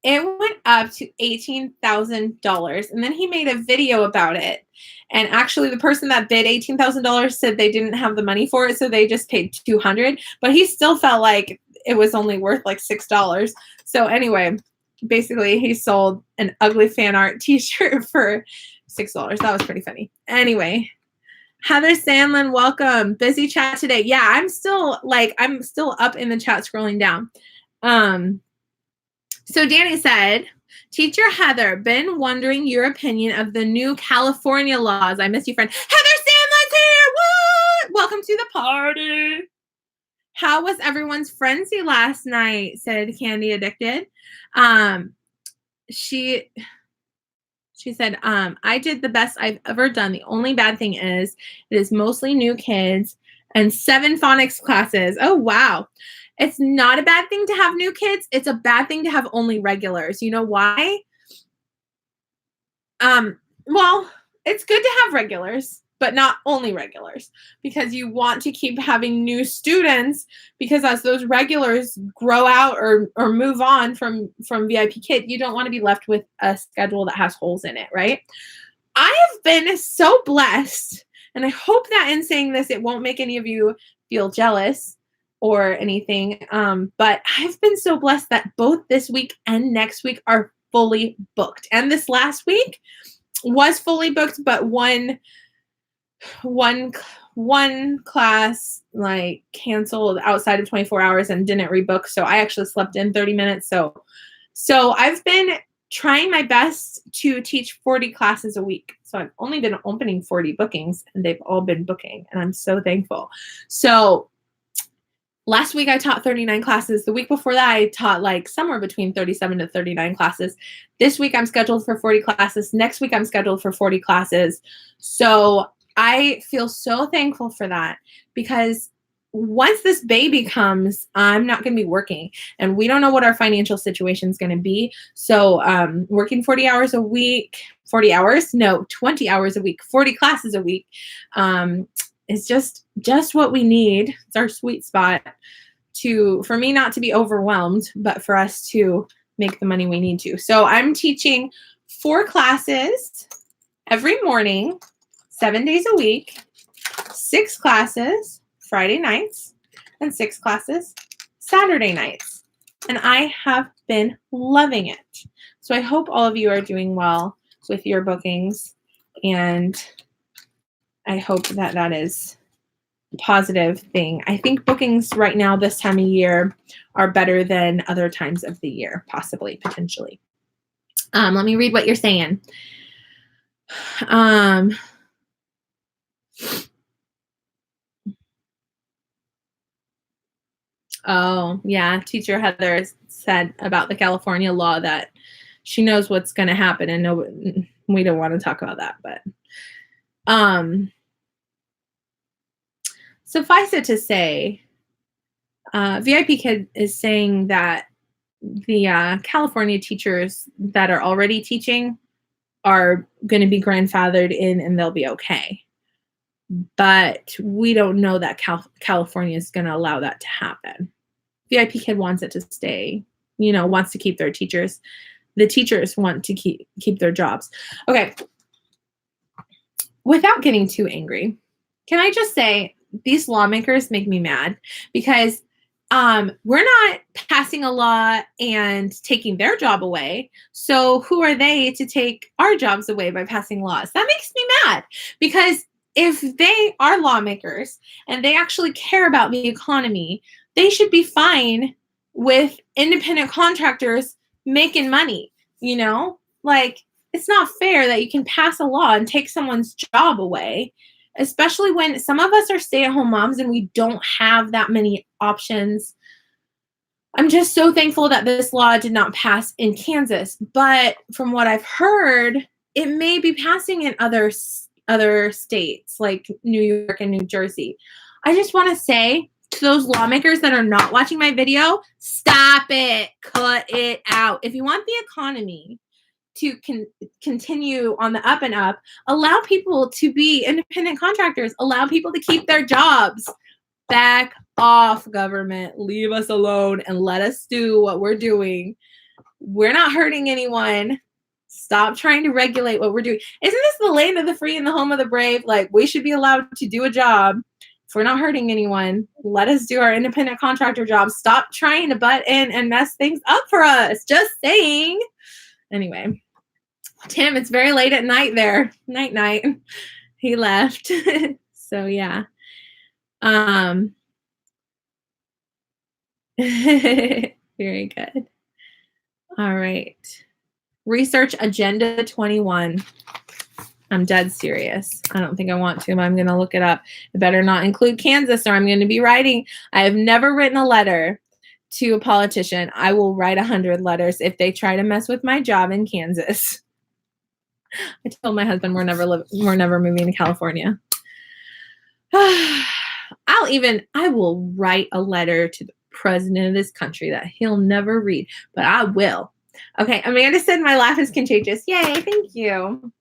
it went up to $18,000. And then he made a video about it. And actually, the person that bid $18,000 said they didn't have the money for it, so they just paid $200. But he still felt like it was only worth like $6. So anyway, basically, he sold an ugly fan art T-shirt for $6. That was pretty funny. Anyway. Heather Sandlin, welcome. Busy chat today. Yeah, I'm still up in the chat scrolling down. So Dani said, Teacher Heather, been wondering your opinion of the new California laws. I miss you, friend. Heather Sandlin's here. What? Welcome to the party. How was everyone's frenzy last night? Said Candy Addicted. She said, I did the best I've ever done. The only bad thing is it is mostly new kids and 7 phonics classes. Oh, wow. It's not a bad thing to have new kids. It's a bad thing to have only regulars. You know why? Well, it's good to have regulars, but not only regulars, because you want to keep having new students, because as those regulars grow out or move on from VIPKID, you don't want to be left with a schedule that has holes in it, right? I have been so blessed, and I hope that in saying this, it won't make any of you feel jealous or anything, but I've been so blessed that both this week and next week are fully booked. And this last week was fully booked, but one class like canceled outside of 24 hours and didn't rebook. So I actually slept in 30 minutes. So I've been trying my best to teach 40 classes a week. So I've only been opening 40 bookings and they've all been booking and I'm so thankful. So last week I taught 39 classes. The week before that I taught like somewhere between 37 to 39 classes. This week I'm scheduled for 40 classes. Next week I'm scheduled for 40 classes. So I feel so thankful for that, because once this baby comes, I'm not going to be working, and we don't know what our financial situation is going to be. So working 40 hours a week, 40 hours? No, 20 hours a week, 40 classes a week is just what we need. It's our sweet spot for me not to be overwhelmed, but for us to make the money we need to. So I'm teaching 4 classes every morning, 7 days a week, 6 classes Friday nights, and 6 classes Saturday nights. And I have been loving it. So I hope all of you are doing well with your bookings, and I hope that that is a positive thing. I think bookings right now this time of year are better than other times of the year, possibly, potentially. Let me read what you're saying. Oh, yeah. Teacher Heather said about the California law that she knows what's going to happen, and no, we don't want to talk about that, but suffice it to say, VIPKID is saying that the California teachers that are already teaching are going to be grandfathered in and they'll be okay. But we don't know that California is going to allow that to happen. VIPKID wants it to stay, wants to keep their teachers. The teachers want to keep their jobs. Okay. Without getting too angry, can I just say these lawmakers make me mad because we're not passing a law and taking their job away. So who are they to take our jobs away by passing laws? That makes me mad because if they are lawmakers and they actually care about the economy, they should be fine with independent contractors making money, Like, it's not fair that you can pass a law and take someone's job away, especially when some of us are stay-at-home moms and we don't have that many options. I'm just so thankful that this law did not pass in Kansas, but from what I've heard, it may be passing in other states like New York and New Jersey. I just want to say to those lawmakers that are not watching my video, stop it, cut it out. If you want the economy to continue on the up and up, allow people to be independent contractors, allow people to keep their jobs. Back off, government. Leave us alone and let us do what we're doing. We're not hurting anyone. Stop trying to regulate what we're doing. Isn't this the land of the free and the home of the brave? Like, we should be allowed to do a job. If we're not hurting anyone, let us do our independent contractor jobs. Stop trying to butt in and mess things up for us. Just saying. Anyway, Tim, it's very late at night there. Night. He left. So, yeah. Very good. All right. Research Agenda 21. I'm dead serious. I don't think I want to, but I'm going to look it up. It better not include Kansas, or I'm going to be writing. I have never written a letter to a politician. I will write 100 letters if they try to mess with my job in Kansas. I told my husband we're never moving to California. I will write a letter to the president of this country that he'll never read, but I will. Okay, Amanda said my laugh is contagious. Yay, thank you.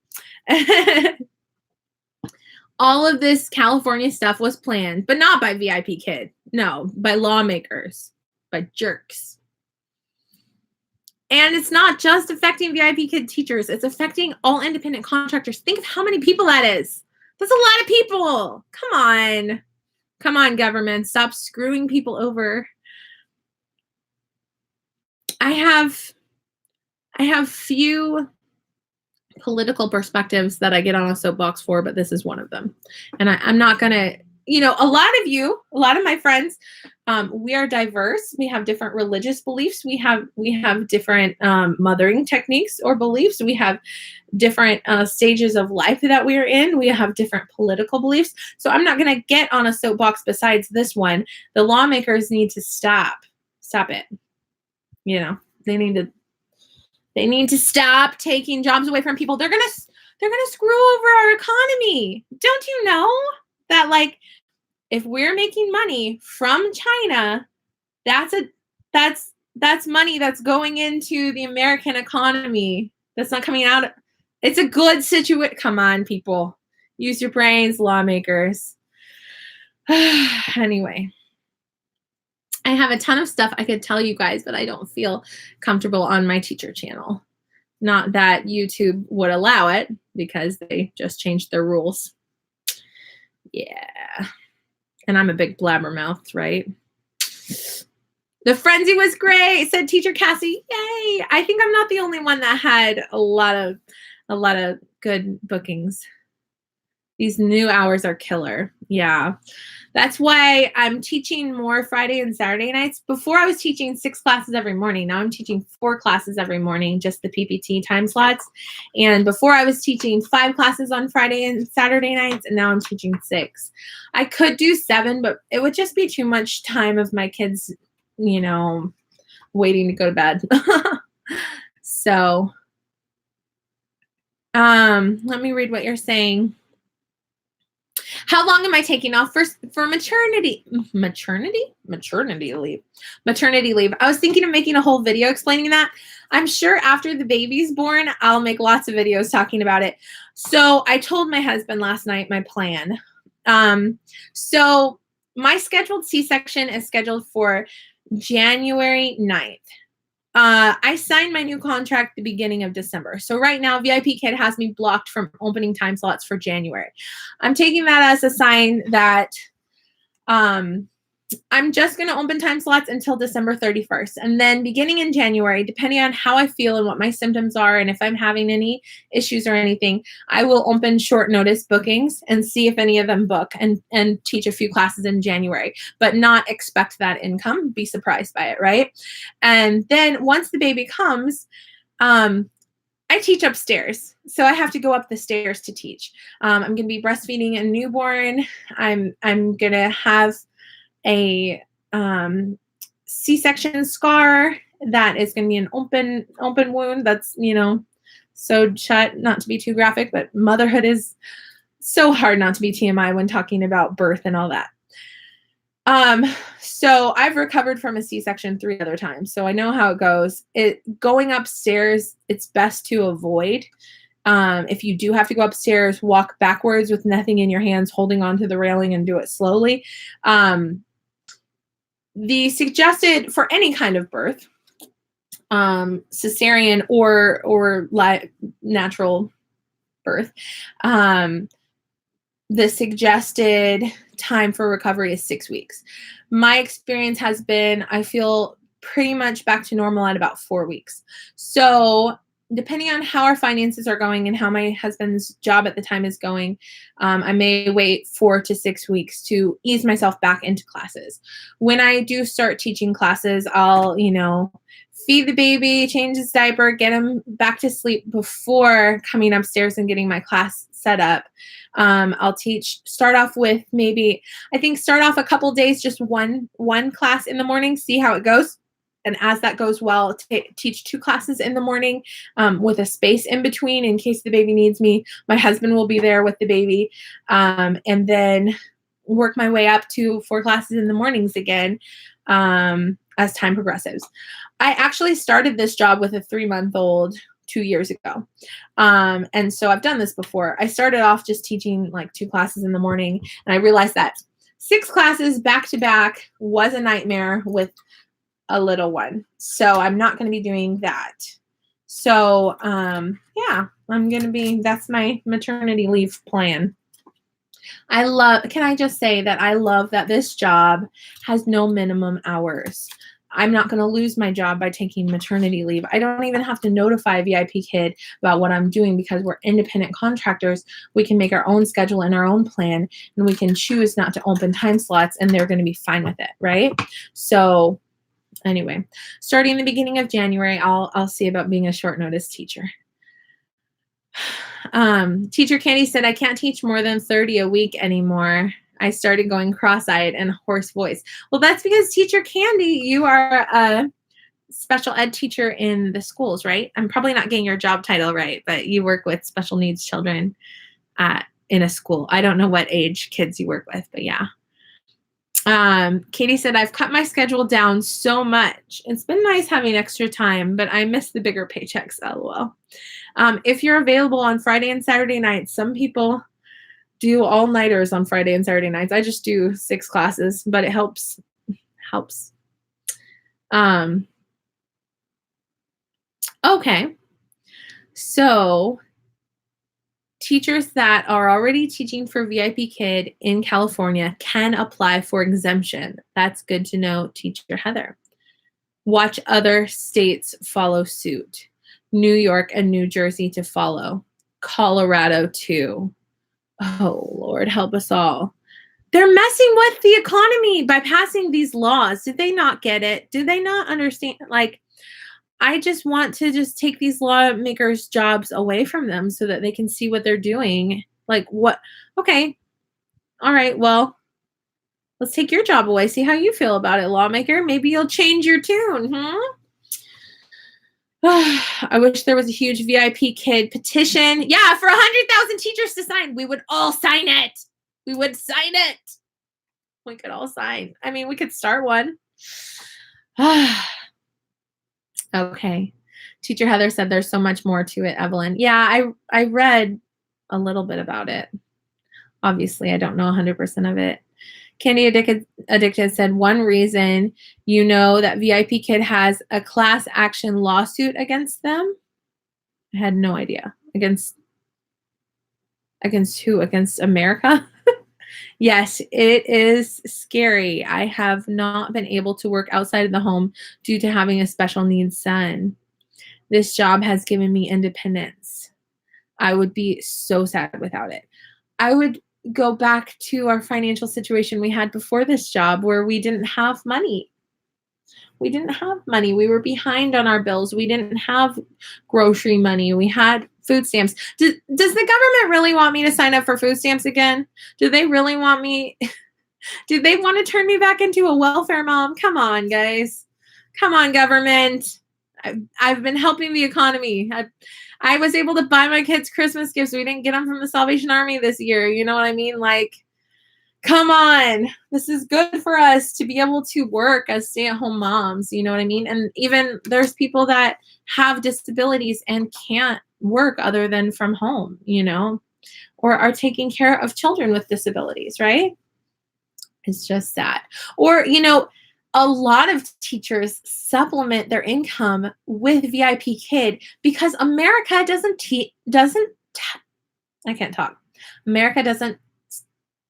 All of this California stuff was planned, but not by VIPKID. No, by lawmakers, by jerks. And it's not just affecting VIPKID teachers. It's affecting all independent contractors. Think of how many people that is. That's a lot of people. Come on. Come on, government. Stop screwing people over. I have few political perspectives that I get on a soapbox for, but this is one of them. And I'm not going to, a lot of my friends, we are diverse. We have different religious beliefs. We have different mothering techniques or beliefs. We have different stages of life that we are in. We have different political beliefs. So I'm not going to get on a soapbox besides this one. The lawmakers need to stop it. They need to stop taking jobs away from people. They're gonna screw over our economy. Don't you know that, like, if we're making money from China, that's money that's going into the American economy. That's not coming out. It's a good situation. Come on, people. Use your brains, lawmakers. Anyway. I have a ton of stuff I could tell you guys, but I don't feel comfortable on my teacher channel. Not that YouTube would allow it because they just changed their rules. Yeah. And I'm a big blabbermouth, right? The frenzy was great, said Teacher Cassie. Yay! I think I'm not the only one that had a lot of good bookings. These new hours are killer. Yeah. That's why I'm teaching more Friday and Saturday nights. Before I was teaching 6 classes every morning. Now I'm teaching 4 classes every morning, just the PPT time slots. And before I was teaching 5 classes on Friday and Saturday nights, and now I'm teaching 6. I could do 7, but it would just be too much time of my kids, you know, waiting to go to bed. So, let me read what you're saying. How long am I taking off for maternity leave? Maternity leave. I was thinking of making a whole video explaining that. I'm sure after the baby's born, I'll make lots of videos talking about it. So I told my husband last night my plan. So my scheduled C-section is scheduled for January 9th. I signed my new contract the beginning of December. So right now, VIPKID has me blocked from opening time slots for January. I'm taking that as a sign that I'm just going to open time slots until December 31st. And then beginning in January, depending on how I feel and what my symptoms are and if I'm having any issues or anything, I will open short notice bookings and see if any of them book and teach a few classes in January, but not expect that income, be surprised by it, right? And then once the baby comes, I teach upstairs. So I have to go up the stairs to teach. I'm going to be breastfeeding a newborn. I'm going to have a C-section scar that is going to be an open wound that's, you know, sewed shut. Not to be too graphic, but motherhood is so hard not to be TMI when talking about birth and all that. So I've recovered from a C-section 3 other times, so I know how it goes. Going upstairs, it's best to avoid. If you do have to go upstairs, walk backwards with nothing in your hands, holding onto the railing, and do it slowly. The suggested for any kind of birth, cesarean or natural birth, the suggested time for recovery is 6 weeks. My experience has been, I feel pretty much back to normal at about 4 weeks. So depending on how our finances are going and how my husband's job at the time is going, I may wait 4 to 6 weeks to ease myself back into classes. When I do start teaching classes, I'll, you know, feed the baby, change his diaper, get him back to sleep before coming upstairs and getting my class set up. I'll start off with start off a couple days, just one class in the morning, see how it goes. And as that goes well, teach 2 classes in the morning with a space in between in case the baby needs me. My husband will be there with the baby. And then work my way up to 4 classes in the mornings again as time progresses. I actually started this job with a 3-month-old 2 years ago. And so I've done this before. I started off just teaching like 2 classes in the morning, and I realized that 6 classes back to back was a nightmare with a little one. So I'm not going to be doing that. So yeah, that's my maternity leave plan. Can I just say that I love that this job has no minimum hours. I'm not going to lose my job by taking maternity leave. I don't even have to notify VIPKID about what I'm doing because we're independent contractors. We can make our own schedule and our own plan, and we can choose not to open time slots, and they're going to be fine with it, right? So anyway, starting the beginning of January, I'll see about being a short notice teacher. Teacher Candy said, I can't teach more than 30 a week anymore. I started going cross-eyed and hoarse voice. Well, that's because Teacher Candy, you are a special ed teacher in the schools, right? I'm probably not getting your job title right, but you work with special needs children in a school. I don't know what age kids you work with, but yeah. Katie said, I've cut my schedule down so much. It's been nice having extra time, but I miss the bigger paychecks, lol. If you're available on Friday and Saturday nights, some people do all-nighters on Friday and Saturday nights. I just do 6 classes, but it helps Okay. So teachers that are already teaching for VIPKid in California can apply for exemption. That's good to know, Teacher Heather. Watch other states follow suit. New York and New Jersey to follow. Colorado too. Oh, Lord, help us all. They're messing with the economy by passing these laws. Did they not get it? Do they not understand? Like, I just want to just take these lawmakers' jobs away from them so that they can see what they're doing. Like, what? Okay. All right. Well, let's take your job away. See how you feel about it, lawmaker. Maybe you'll change your tune, I wish there was a huge VIPKid petition. Yeah, for 100,000 teachers to sign. We would all sign it. We would sign it. We could all sign. I mean, we could start one. Okay. Teacher Heather said there's so much more to it, Evelyn. Yeah, I read a little bit about it. Obviously, I don't know 100% of it. Candy Addicted said one reason you know that VIPKid has a class action lawsuit against them. I had no idea. Against who? Against America? Yes, it is scary. I have not been able to work outside of the home due to having a special needs son. This job has given me independence. I would be so sad without it. I would go back to our financial situation we had before this job where we didn't have money. We didn't have money. We were behind on our bills. We didn't have grocery money. We had food stamps. Does the government really want me to sign up for food stamps again? Do they really want me? Do they want to turn me back into a welfare mom? Come on, guys. Come on, government. I've been helping the economy. I was able to buy my kids Christmas gifts. We didn't get them from the Salvation Army this year. You know what I mean? Like, come on. This is good for us to be able to work as stay-at-home moms. You know what I mean? And even there's people that have disabilities and can't work other than from home, or are taking care of children with disabilities, right? It's just sad. Or, a lot of teachers supplement their income with VIPKid because America I can't talk. America doesn't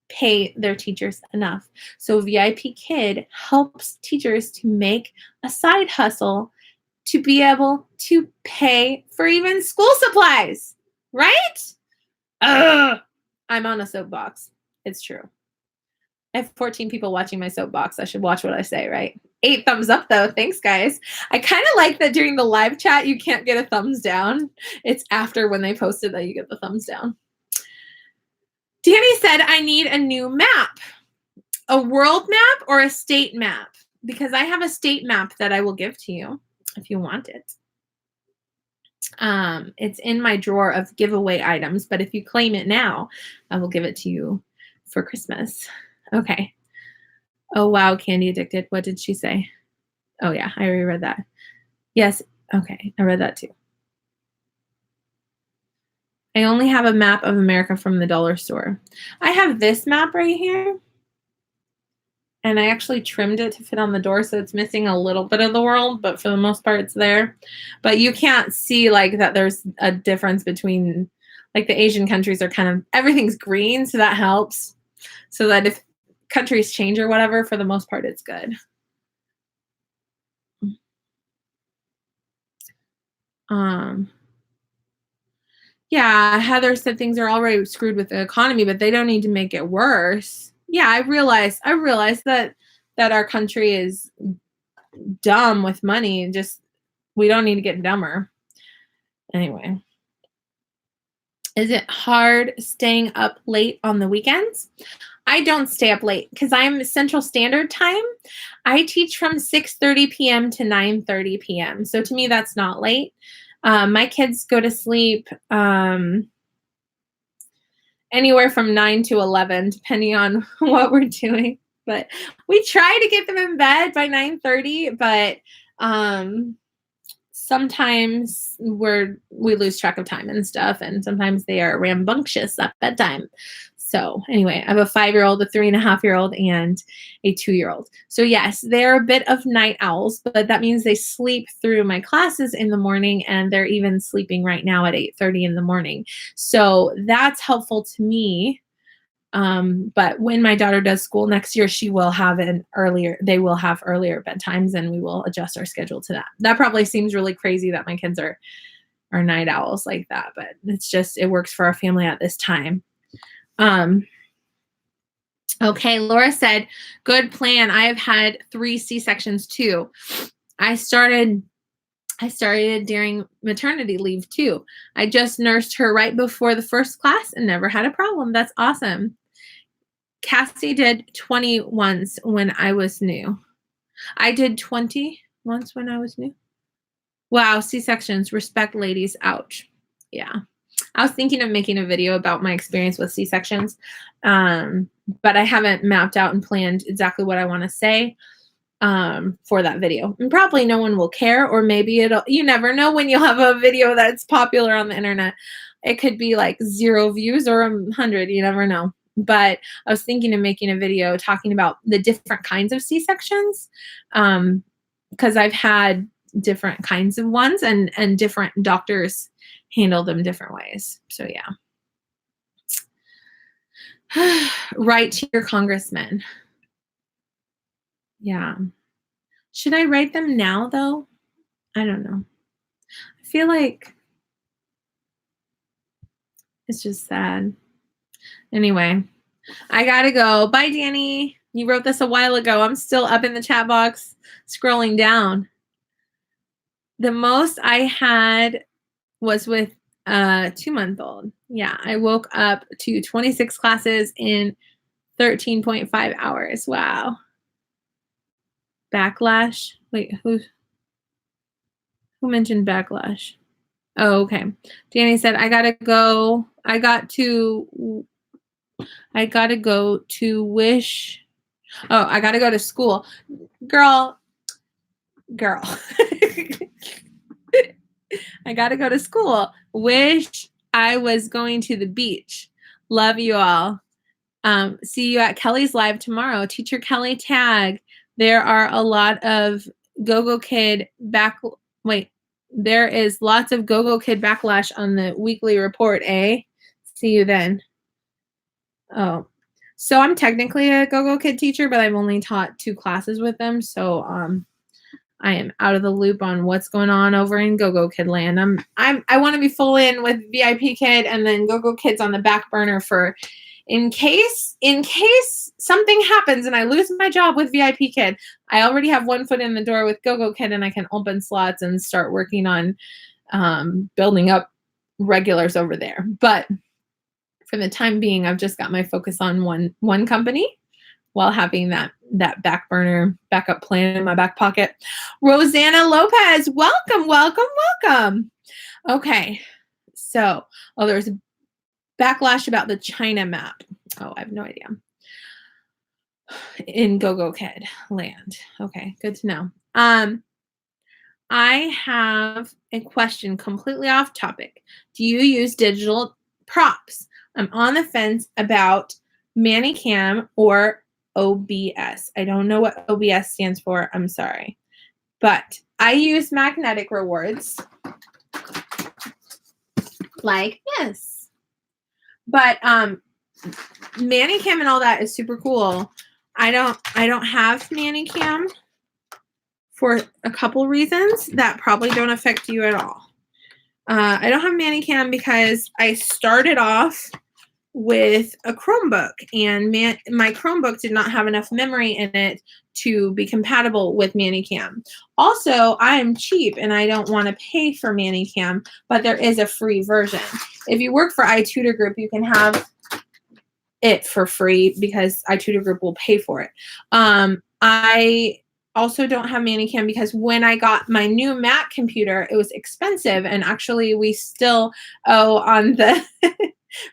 pay their teachers enough. So VIPKid helps teachers to make a side hustle to be able to pay for even school supplies, right? Ugh. I'm on a soapbox. It's true. I have 14 people watching my soapbox. I should watch what I say, right? 8 thumbs up, though. Thanks, guys. I kind of like that during the live chat, you can't get a thumbs down. It's after when they posted that you get the thumbs down. Dani said, I need a new map. A world map or a state map? Because I have a state map that I will give to you if you want it. It's in my drawer of giveaway items, but if you claim it now, I will give it to you for Christmas. Okay. Oh, wow, Candy Addicted. What did she say? Oh, yeah, I already read that. Yes. Okay, I read that too. I only have a map of America from the dollar store. I have this map right here. And I actually trimmed it to fit on the door, so it's missing a little bit of the world, but for the most part, it's there. But you can't see, like, that there's a difference between, like, the Asian countries are kind of, everything's green, so that helps. So that if countries change or whatever, for the most part, it's good. Yeah, Heather said things are already screwed with the economy, but they don't need to make it worse. Yeah, I realize that our country is dumb with money, and just we don't need to get dumber. Anyway. Is it hard staying up late on the weekends? I don't stay up late because I'm Central Standard Time. I teach from 6:30 p.m. to 9:30 p.m. So to me, that's not late. My kids go to sleep anywhere from 9 to 11, depending on what we're doing. But we try to get them in bed by 9:30, but sometimes we lose track of time and stuff, and sometimes they are rambunctious at bedtime. So anyway, I have a 5-year-old, a 3.5-year-old, and a 2-year-old. So yes, they're a bit of night owls, but that means they sleep through my classes in the morning, and they're even sleeping right now at 8:30 in the morning. So that's helpful to me. But when my daughter does school next year, they will have earlier bedtimes, and we will adjust our schedule to that. That probably seems really crazy that my kids are night owls like that, but it works for our family at this time. Okay, Laura said, good plan. I have had 3 C-sections too. I started during maternity leave too. I just nursed her right before the first class and never had a problem. That's awesome. Cassie did 20 once when I was new. I did 20 once when I was new. Wow, C-sections, respect ladies, ouch. Yeah. I was thinking of making a video about my experience with C-sections, but I haven't mapped out and planned exactly what I want to say for that video. And probably no one will care, or maybe you never know when you'll have a video that's popular on the internet. It could be like 0 views or 100, you never know. But I was thinking of making a video talking about the different kinds of C-sections, because I've had different kinds of ones, and different doctors handle them different ways. So yeah. Write to your congressman. Yeah. Should I write them now though? I don't know. I feel like it's just sad. Anyway, I gotta go. Bye, Dani. You wrote this a while ago. I'm still up in the chat box scrolling down. The most I had was with a 2-month-old. Yeah, I woke up to 26 classes in 13.5 hours. Wow. Backlash. Wait, who mentioned backlash? Oh, okay. Dani said, I gotta go. I got to school. Girl. I gotta go to school. Wish I was going to the beach. Love you all. See you at Kelly's live tomorrow. Teacher Kelly tag. There are a lot of GoGoKid there is lots of GoGoKid backlash on the weekly report, eh? See you then. Oh, so I'm technically a GoGoKid teacher, but I've only taught 2 classes with them. So I am out of the loop on what's going on over in GoGoKid land. I want to be full in with VIPKID, and then GoGoKid's on the back burner for in case something happens and I lose my job with VIPKID. I already have 1 foot in the door with GoGoKid, and I can open slots and start working on building up regulars over there. But for the time being, I've just got my focus on one company while having that back burner backup plan in my back pocket. Rosanna Lopez, welcome. Okay, so there's a backlash about the China map. Oh, I have no idea. In GoGoKid land. Okay, good to know. I have a question completely off topic. Do you use digital props? I'm on the fence about ManyCam or OBS. I don't know what OBS stands for. I'm sorry. But I use magnetic rewards like this. But ManyCam and all that is super cool. I don't have ManyCam for a couple reasons that probably don't affect you at all. I don't have ManyCam because I started off with a Chromebook, and my Chromebook did not have enough memory in it to be compatible with ManyCam. Also, I am cheap and I don't want to pay for ManyCam, but there is a free version. If you work for iTutor Group, you can have it for free because iTutor Group will pay for it. I also don't have ManyCam because when I got my new Mac computer, it was expensive, and actually we still owe on the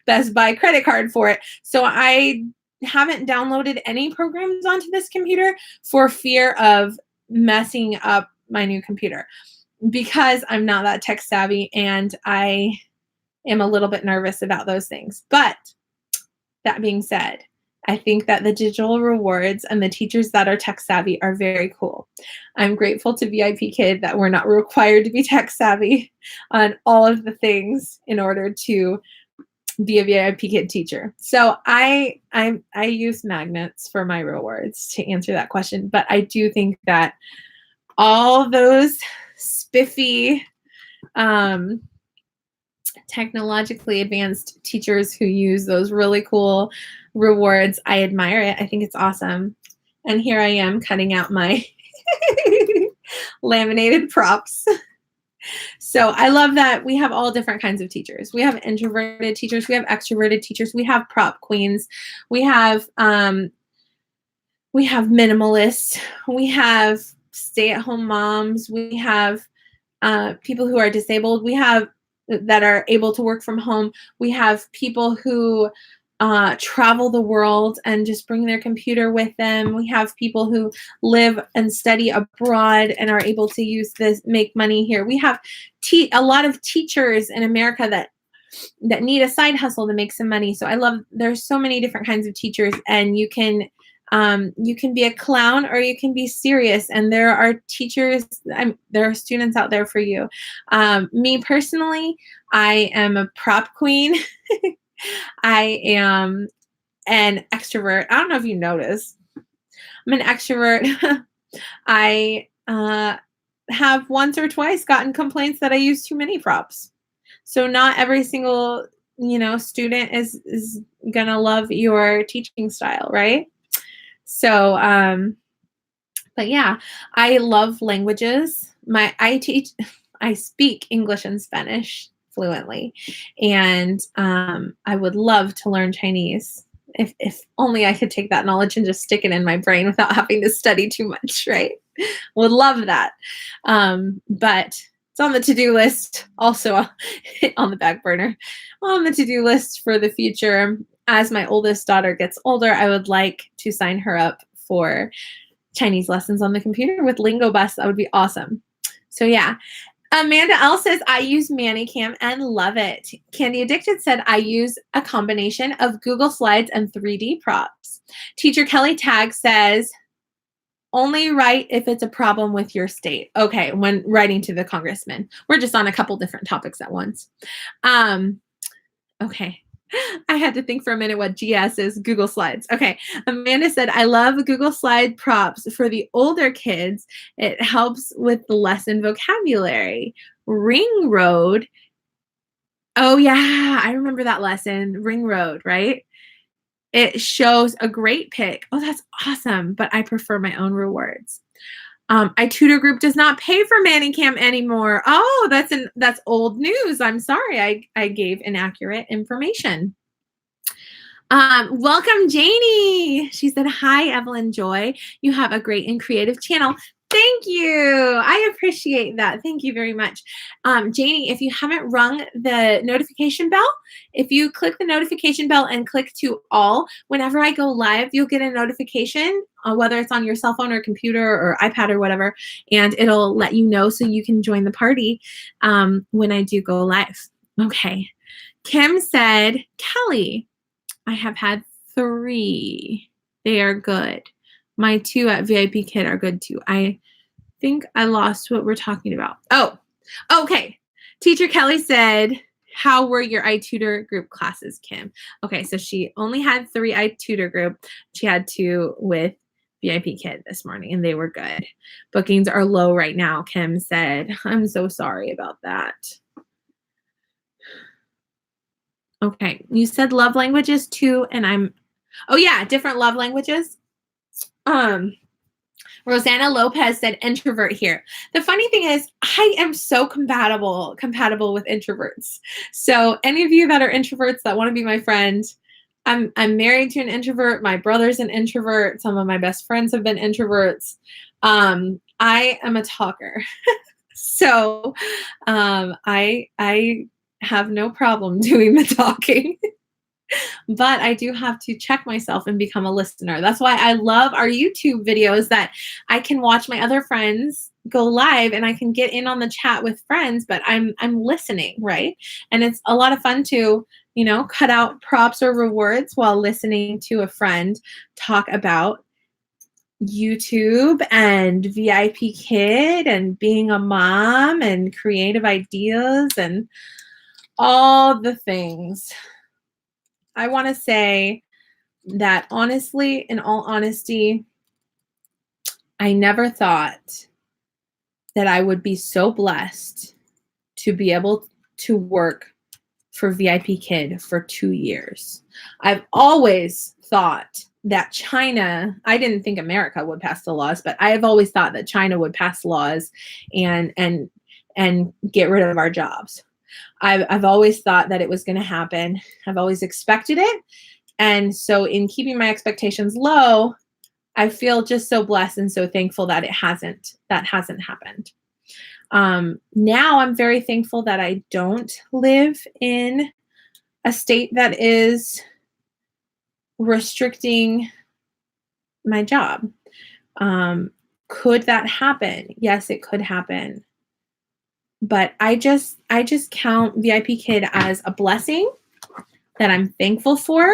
Best Buy credit card for it. So I haven't downloaded any programs onto this computer for fear of messing up my new computer because I'm not that tech savvy and I am a little bit nervous about those things. But that being said, I think that the digital rewards and the teachers that are tech savvy are very cool. I'm grateful to VIPKID that we're not required to be tech savvy on all of the things in order to be a VIPKID teacher. So I use magnets for my rewards to answer that question, but I do think that all those spiffy technologically advanced teachers who use those really cool rewards, I admire it. I think it's awesome. And here I am cutting out my laminated props. So I love that we have all different kinds of teachers. We have introverted teachers, we have extroverted teachers, we have prop queens, we have minimalists, we have stay-at-home moms, we have people who are disabled, we have that are able to work from home, we have people who travel the world and just bring their computer with them. We have people who live and study abroad and are able to use this, make money here. We have a lot of teachers in America that need a side hustle to make some money. So I love, there's so many different kinds of teachers, and you can be a clown or you can be serious. And there are teachers, there are students out there for you. Me personally, I am a prop queen. I am an extrovert. I don't know if you noticed. I'm an extrovert. I have once or twice gotten complaints that I use too many props. So not every single, student is gonna love your teaching style, right? So, but yeah, I love languages. I speak English and Spanish fluently, and I would love to learn Chinese. If only I could take that knowledge and just stick it in my brain without having to study too much, right? Would love that. But it's on the to-do list, also on the back burner, on the to-do list for the future. As my oldest daughter gets older, I would like to sign her up for Chinese lessons on the computer with Lingo Bus. That would be awesome. So yeah. Amanda L says, I use ManiCam and love it. Candy Addicted said, I use a combination of Google Slides and 3D props. Teacher Kelly Tag says, only write if it's a problem with your state. Okay, when writing to the congressman. We're just on a couple different topics at once. Okay. I had to think for a minute what GS is. Google Slides. Okay. Amanda said, I love Google Slide props for the older kids. It helps with the lesson vocabulary. Ring Road. Oh, yeah. I remember that lesson. Ring Road, right? It shows a great pic. Oh, that's awesome. But I prefer my own rewards. iTutor Group does not pay for ManiCam anymore. Oh, that's old news. I'm sorry. I gave inaccurate information. Welcome, Janie. She said, hi, Evelyn Joy. You have a great and creative channel. Thank you. I appreciate that. Thank you very much. Janie, if you haven't rung the notification bell, if you click the notification bell and click to all, whenever I go live, you'll get a notification, whether it's on your cell phone or computer or iPad or whatever, and it'll let you know so you can join the party when I do go live. Okay. Kim said, Kelly, I have had 3. They are good. My 2 at VIPKID are good too. I think I lost what we're talking about. Oh, okay. Teacher Kelly said, how were your iTutor group classes, Kim? Okay, so she only had 3 iTutor group. She had 2 with VIPKID this morning, and they were good. Bookings are low right now, Kim said. I'm so sorry about that. Okay, you said love languages too, and oh yeah, different love languages. Rosanna Lopez said introvert here. The funny thing is, I am so compatible with introverts. So any of you that are introverts that want to be my friend, I'm married to an introvert. My brother's an introvert. Some of my best friends have been introverts. I am a talker. So I have no problem doing the talking. But I do have to check myself and become a listener. That's why I love our YouTube videos, that I can watch my other friends go live and I can get in on the chat with friends, but I'm listening, right? And it's a lot of fun to, cut out props or rewards while listening to a friend talk about YouTube and VIPKID and being a mom and creative ideas and all the things. I want to say that honestly, in all honesty, I never thought that I would be so blessed to be able to work for VIPKID for 2 years. I've always thought that China, I didn't think America would pass the laws, but I have always thought that China would pass laws and get rid of our jobs. I've always thought that it was going to happen. I've always expected it. And so in keeping my expectations low, I feel just so blessed and so thankful that that hasn't happened. Now I'm very thankful that I don't live in a state that is restricting my job. Could that happen? Yes, it could happen. But I just count VIPKID as a blessing that I'm thankful for.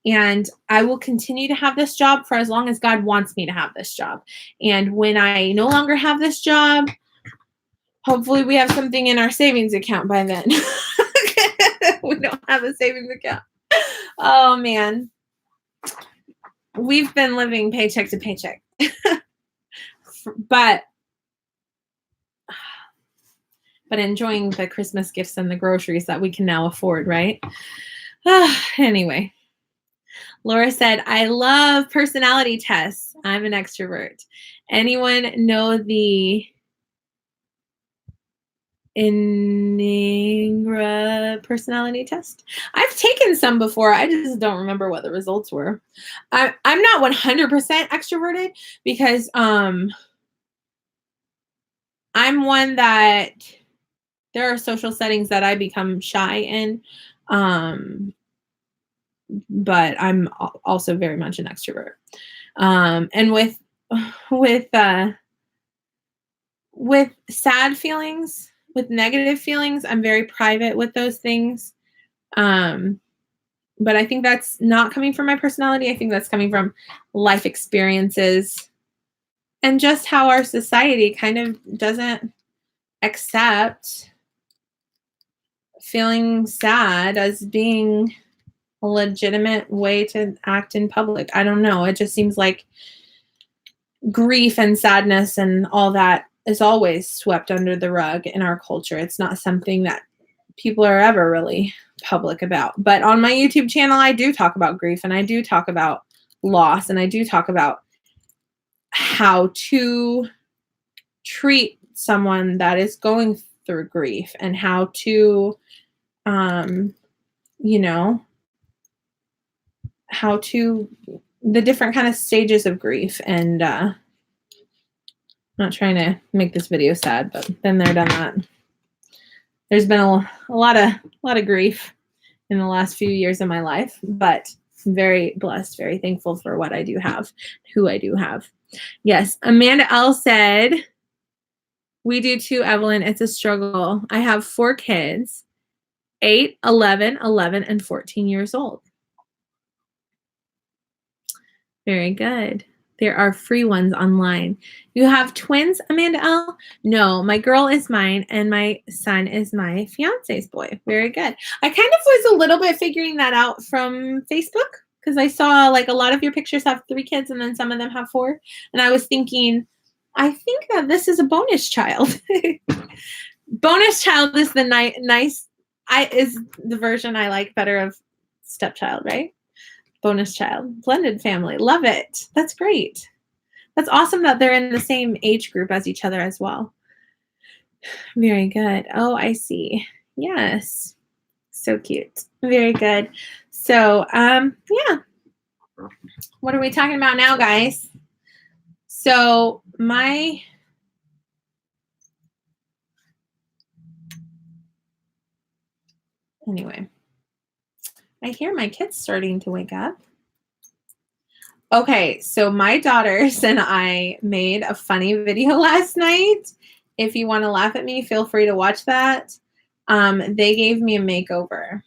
And I will continue to have this job for as long as God wants me to have this job. And when I no longer have this job, hopefully we have something in our savings account by then. We don't have a savings account. Oh, man. We've been living paycheck to paycheck. But enjoying the Christmas gifts and the groceries that we can now afford, right? Anyway. Laura said, I love personality tests. I'm an extrovert. Anyone know the Enneagram personality test? I've taken some before. I just don't remember what the results were. I'm not 100% extroverted because I'm one that there are social settings that I become shy in. But I'm also very much an extrovert. And with sad feelings, with negative feelings, I'm very private with those things. But I think that's not coming from my personality. I think that's coming from life experiences and just how our society kind of doesn't accept feeling sad as being a legitimate way to act in public. I don't know. It just seems like grief and sadness and all that is always swept under the rug in our culture. It's not something that people are ever really public about. But on my YouTube channel, I do talk about grief and I do talk about loss and I do talk about how to treat someone that is going through grief and how to, the different kind of stages of grief. And I'm not trying to make this video sad, but been there, done that. There's been a lot of grief in the last few years of my life, but I'm very blessed, very thankful for what I do have, who I do have. Yes, Amanda L said, we do too, Evelyn. It's a struggle. I have 4 kids, 8, 11, 11, and 14 years old. Very good. There are free ones online. You have twins, Amanda L? No, my girl is mine and my son is my fiance's boy. Very good. I kind of was a little bit figuring that out from Facebook because I saw like a lot of your pictures have 3 kids and then some of them have 4. And I was thinking, I think that this is a bonus child. Bonus child is the is the version I like better of stepchild, right? Bonus child, blended family. Love it. That's great. That's awesome that they're in the same age group as each other as well. Very good. Oh, I see. Yes. So cute. Very good. So, yeah. What are we talking about now, guys? So anyway, I hear my kids starting to wake up. Okay, so my daughters and I made a funny video last night. If you want to laugh at me, feel free to watch that. They gave me a makeover.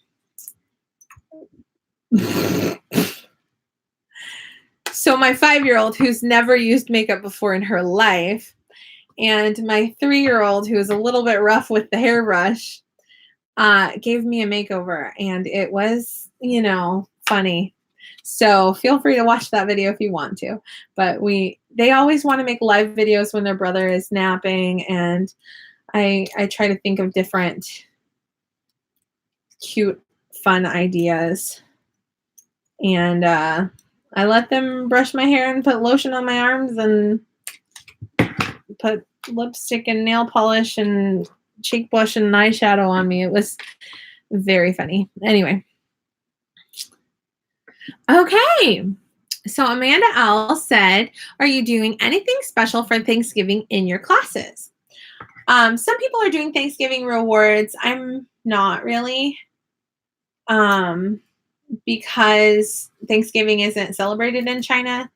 So my 5-year-old, who's never used makeup before in her life, and my 3-year-old, who is a little bit rough with the hairbrush, gave me a makeover, and it was, funny. So feel free to watch that video if you want to. But they always want to make live videos when their brother is napping, and I try to think of different cute, fun ideas. And I let them brush my hair and put lotion on my arms and put lipstick and nail polish and cheek blush and eyeshadow on me. It was very funny. Anyway. Okay. So Amanda L said, are you doing anything special for Thanksgiving in your classes? Some people are doing Thanksgiving rewards. I'm not really. Because Thanksgiving isn't celebrated in China,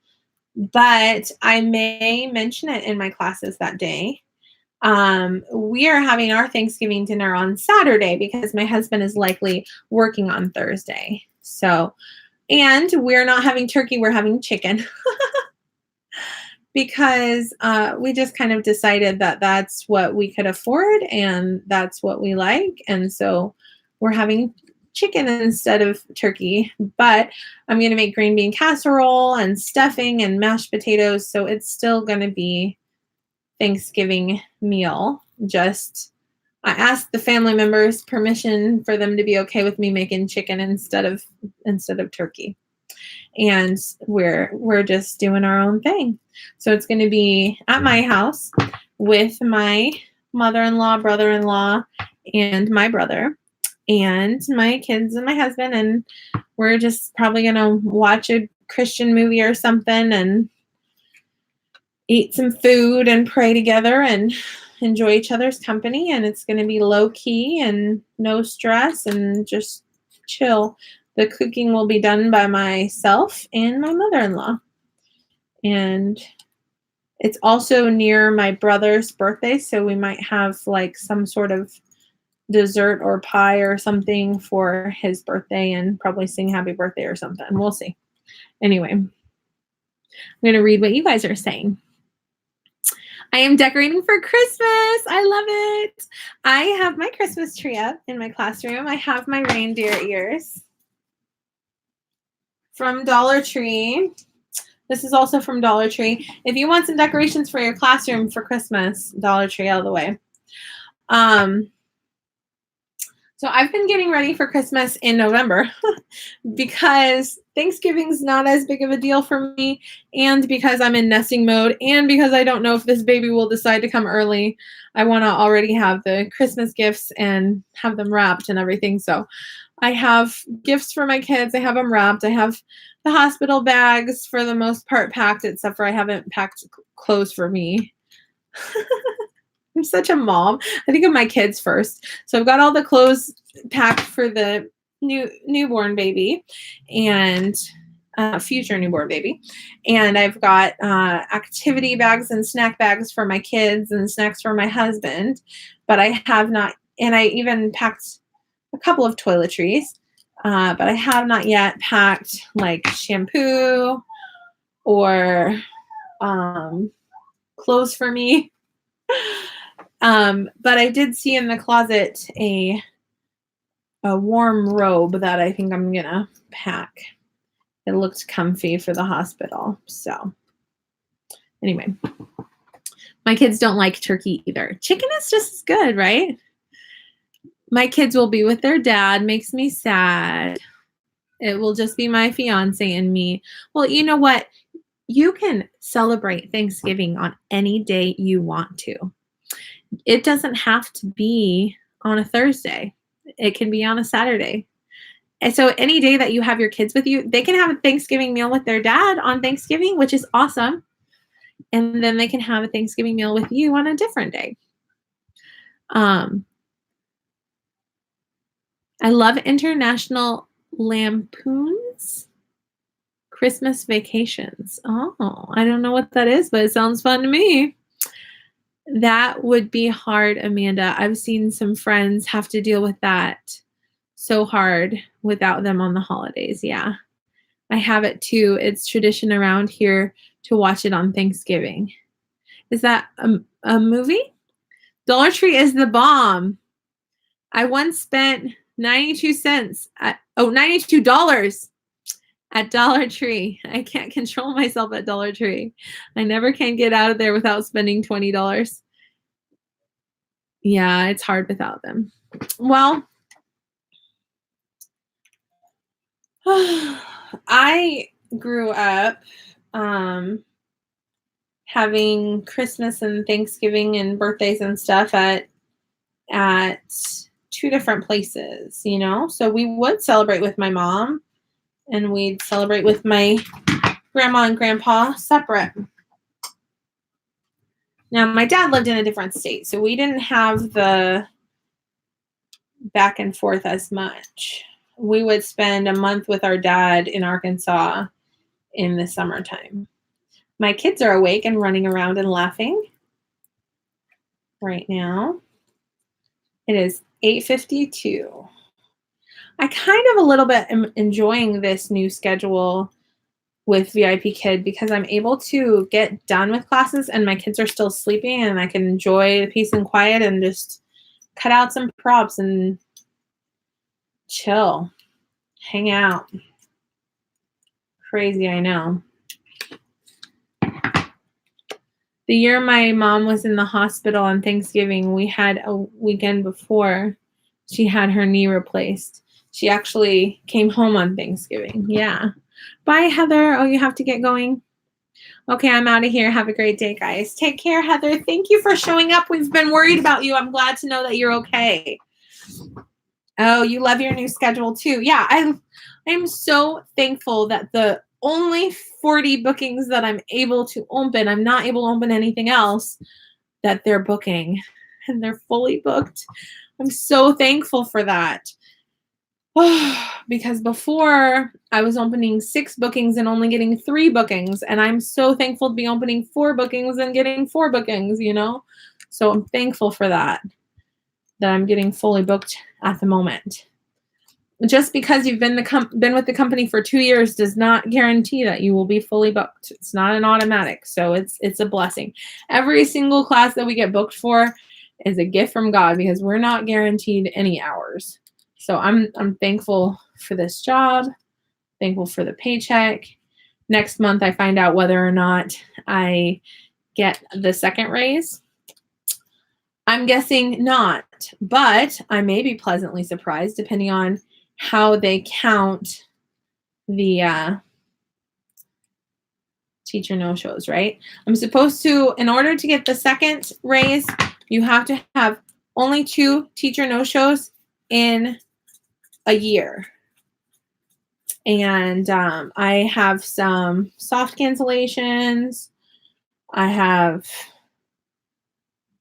but I may mention it in my classes that day. We are having our Thanksgiving dinner on Saturday because my husband is likely working on Thursday. And we're not having turkey, we're having chicken. Because we just kind of decided that that's what we could afford and that's what we like. And so we're having chicken instead of turkey, but I'm going to make green bean casserole and stuffing and mashed potatoes. So it's still going to be Thanksgiving meal. Just I asked the family members permission for them to be okay with me making chicken instead of turkey. And we're just doing our own thing. So it's going to be at my house with my mother-in-law, brother-in-law, and my brother, and my kids and my husband, and we're just probably going to watch a Christian movie or something and eat some food and pray together and enjoy each other's company. And it's going to be low key and no stress and just chill. The cooking will be done by myself and my mother-in-law. And it's also near my brother's birthday, so we might have like some sort of dessert or pie or something for his birthday and probably sing happy birthday or something. We'll see. Anyway, I'm going to read what you guys are saying. I am decorating for Christmas. I love it. I have my Christmas tree up in my classroom. I have my reindeer ears from Dollar Tree. This is also from Dollar Tree. If you want some decorations for your classroom for Christmas, Dollar Tree all the way. So I've been getting ready for Christmas in November because Thanksgiving's not as big of a deal for me, and because I'm in nesting mode, and because I don't know if this baby will decide to come early. I want to already have the Christmas gifts and have them wrapped and everything. So I have gifts for my kids. I have them wrapped. I have the hospital bags for the most part packed, except for I haven't packed clothes for me. I'm such a mom. I think of my kids first. So I've got all the clothes packed for the newborn baby and future newborn baby. And I've got activity bags and snack bags for my kids and snacks for my husband. But I have not, and I even packed a couple of toiletries, but I have not yet packed like shampoo or clothes for me. But I did see in the closet a warm robe that I think I'm gonna pack. It looked comfy for the hospital. So anyway, my kids don't like turkey either. Chicken is just as good, right? My kids will be with their dad. Makes me sad. It will just be my fiance and me. Well, you know what? You can celebrate Thanksgiving on any day you want to. It doesn't have to be on a Thursday. It can be on a Saturday. And so any day that you have your kids with you, they can have a Thanksgiving meal with their dad on Thanksgiving, which is awesome. And then they can have a Thanksgiving meal with you on a different day. I love International Lampoon's Christmas Vacations. Oh, I don't know what that is, but it sounds fun to me. That would be hard, Amanda. I've seen some friends have to deal with that so hard without them on the holidays. Yeah. I have it too. It's tradition around here to watch it on Thanksgiving. Is that a movie? Dollar Tree is the bomb. I once spent 92 cents at $92 at Dollar Tree. I can't control myself at Dollar Tree. I never can get out of there without spending $20. Yeah, it's hard without them. Well, I grew up having Christmas and Thanksgiving and birthdays and stuff at two different places, you know? So we would celebrate with my mom and we'd celebrate with my grandma and grandpa separate. Now, my dad lived in a different state, so we didn't have the back and forth as much. We would spend a month with our dad in Arkansas in the summertime. My kids are awake and running around and laughing right now. It is 8:52. I kind of a little bit am enjoying this new schedule with VIPKID because I'm able to get done with classes and my kids are still sleeping and I can enjoy the peace and quiet and just cut out some props and chill, hang out. Crazy, I know. The year my mom was in the hospital on Thanksgiving, we had a weekend before she had her knee replaced. She actually came home on Thanksgiving. Yeah. Bye, Heather. Oh, you have to get going. Okay, I'm out of here. Have a great day, guys. Take care, Heather. Thank you for showing up. We've been worried about you. I'm glad to know that you're okay. Oh, you love your new schedule too. Yeah, I'm so thankful that the only 40 bookings that I'm able to open, I'm not able to open anything else, that they're booking and they're fully booked. I'm so thankful for that. Because before I was opening 6 bookings and only getting 3 bookings, and I'm so thankful to be opening 4 bookings and getting 4 bookings, you know? So I'm thankful for that I'm getting fully booked at the moment. Just because you've been with the company for 2 years does not guarantee that you will be fully booked. It's not an automatic, so it's a blessing. Every single class that we get booked for is a gift from God because we're not guaranteed any hours. So I'm thankful for this job, thankful for the paycheck. Next month I find out whether or not I get the second raise. I'm guessing not, but I may be pleasantly surprised depending on how they count the teacher no-shows, right? I'm supposed to, in order to get the second raise, you have to have only 2 teacher no-shows in a year. And I have some soft cancellations. I have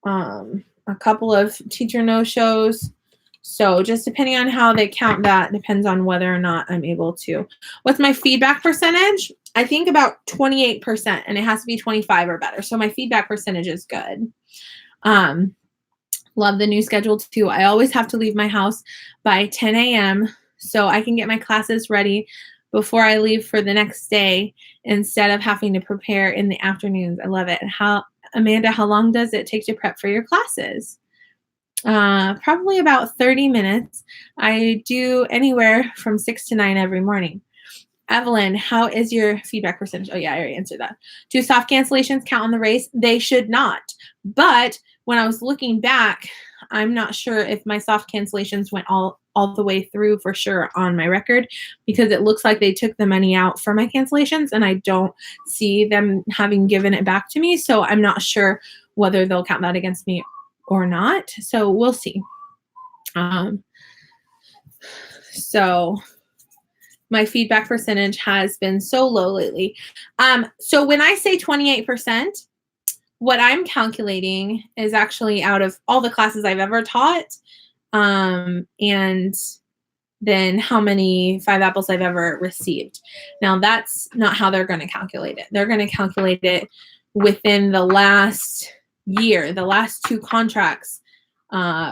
a couple of teacher no-shows. So just depending on how they count that depends on whether or not I'm able to. What's my feedback percentage? I think about 28%, and it has to be 25 or better. So my feedback percentage is good. Love the new schedule too. I always have to leave my house by 10 a.m. so I can get my classes ready before I leave for the next day instead of having to prepare in the afternoons. I love it. Amanda, how long does it take to prep for your classes? Probably about 30 minutes. I do anywhere from 6 to 9 every morning. Evelyn, how is your feedback percentage? Oh yeah, I already answered that. Do soft cancellations count on the race? They should not. But when I was looking back, I'm not sure if my soft cancellations went all the way through for sure on my record because it looks like they took the money out for my cancellations and I don't see them having given it back to me. So I'm not sure whether they'll count that against me or not. So we'll see. So my feedback percentage has been so low lately. So when I say 28%, what I'm calculating is actually out of all the classes I've ever taught, and then how many 5 apples I've ever received. Now that's not how they're going to calculate it. They're going to calculate it within the last year, the last 2 contracts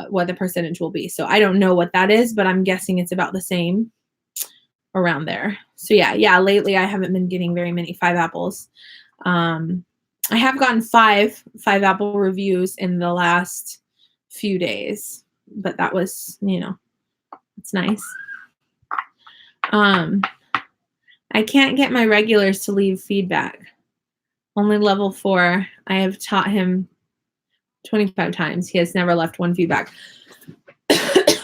what the percentage will be. So I don't know what that is, but I'm guessing it's about the same around there. So yeah, lately I haven't been getting very many 5 apples. I have gotten 5 apple reviews in the last few days, but that was, it's nice. I can't get my regulars to leave feedback. Only level 4. I have taught him 25 times. He has never left one feedback. I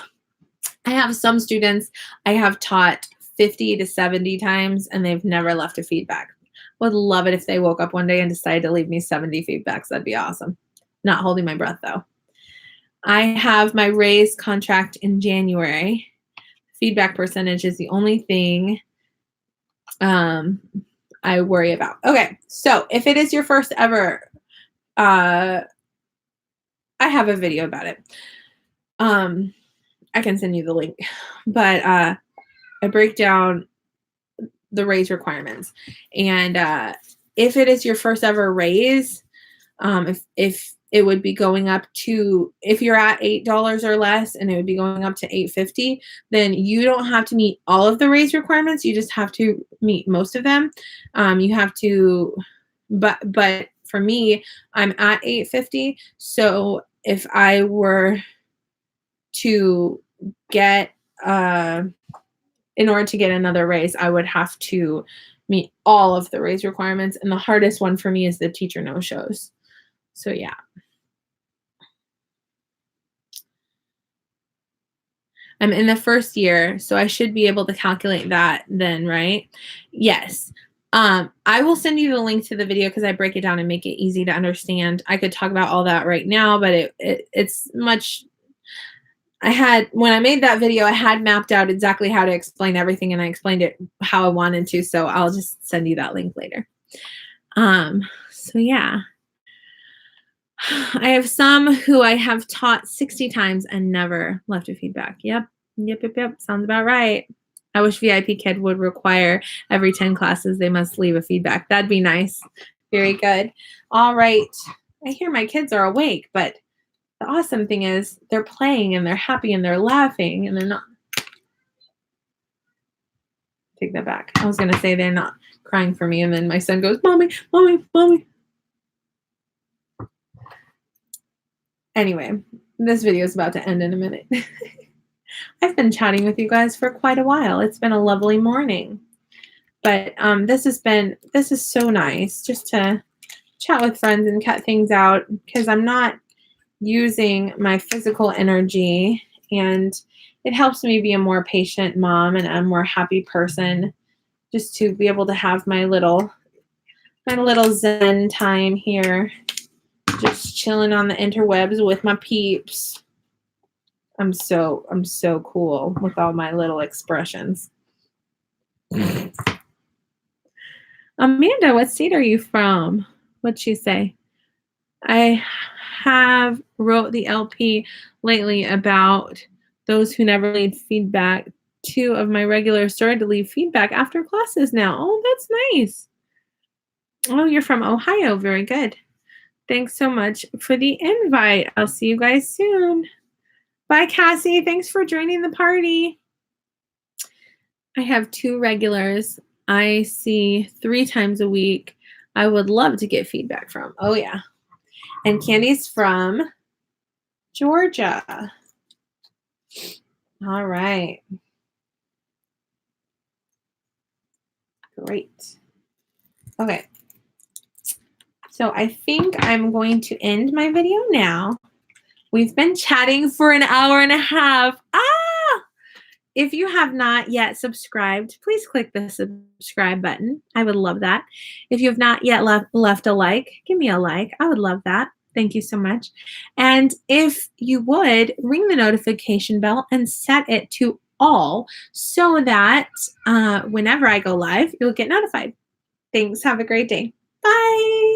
have some students I have taught 50 to 70 times and they've never left a feedback. Would love it if they woke up one day and decided to leave me 70 feedbacks. That'd be awesome. Not holding my breath though. I have my raise contract in January. Feedback percentage is the only thing I worry about. Okay, so if it is your first ever, I have a video about it. I can send you the link, but I break down the raise requirements. And if it is your first ever raise, if it would be going up to, if you're at $8 or less and it would be going up to $8.50, then you don't have to meet all of the raise requirements. You just have to meet most of them. You have to, but for me, I'm at $8.50. So if I were to get, in order to get another raise, I would have to meet all of the raise requirements. And the hardest one for me is the teacher no-shows. So yeah. I'm in the first year, so I should be able to calculate that then, right? Yes. I will send you the link to the video because I break it down and make it easy to understand. I could talk about all that right now, but it's much. When I made that video, I had mapped out exactly how to explain everything, and I explained it how I wanted to. So I'll just send you that link later. So yeah. I have some who I have taught 60 times and never left a feedback. Yep. Sounds about right. I wish VIPKID would require every 10 classes they must leave a feedback. That'd be nice. Very good. All right. I hear my kids are awake, but the awesome thing is they're playing and they're happy and they're laughing and they're not. Take that back. I was going to say they're not crying for me. And then my son goes, Mommy, Mommy, Mommy. Anyway, this video is about to end in a minute. I've been chatting with you guys for quite a while. It's been a lovely morning. But this is so nice just to chat with friends and cut things out because I'm not using my physical energy, and it helps me be a more patient mom and a more happy person just to be able to have my little zen time here. Just chilling on the interwebs with my peeps. I'm so cool with all my little expressions. Amanda, what state are you from? What'd she say? I have wrote the LP lately about those who never leave feedback. 2 of my regulars started to leave feedback after classes now. Oh, that's nice. Oh, you're from Ohio. Very good. Thanks so much for the invite. I'll see you guys soon. Bye, Cassie. Thanks for joining the party. I have 2 regulars I see 3 times a week. I would love to get feedback from. Oh, yeah. And Candy's from Georgia. All right. Great. Okay. So I think I'm going to end my video now. We've been chatting for an hour and a half. If you have not yet subscribed, please click the subscribe button. I would love that. If you have not yet left a like, give me a like. I would love that. Thank you so much. And if you would, ring the notification bell and set it to all so that whenever I go live, you'll get notified. Thanks. Have a great day. Bye.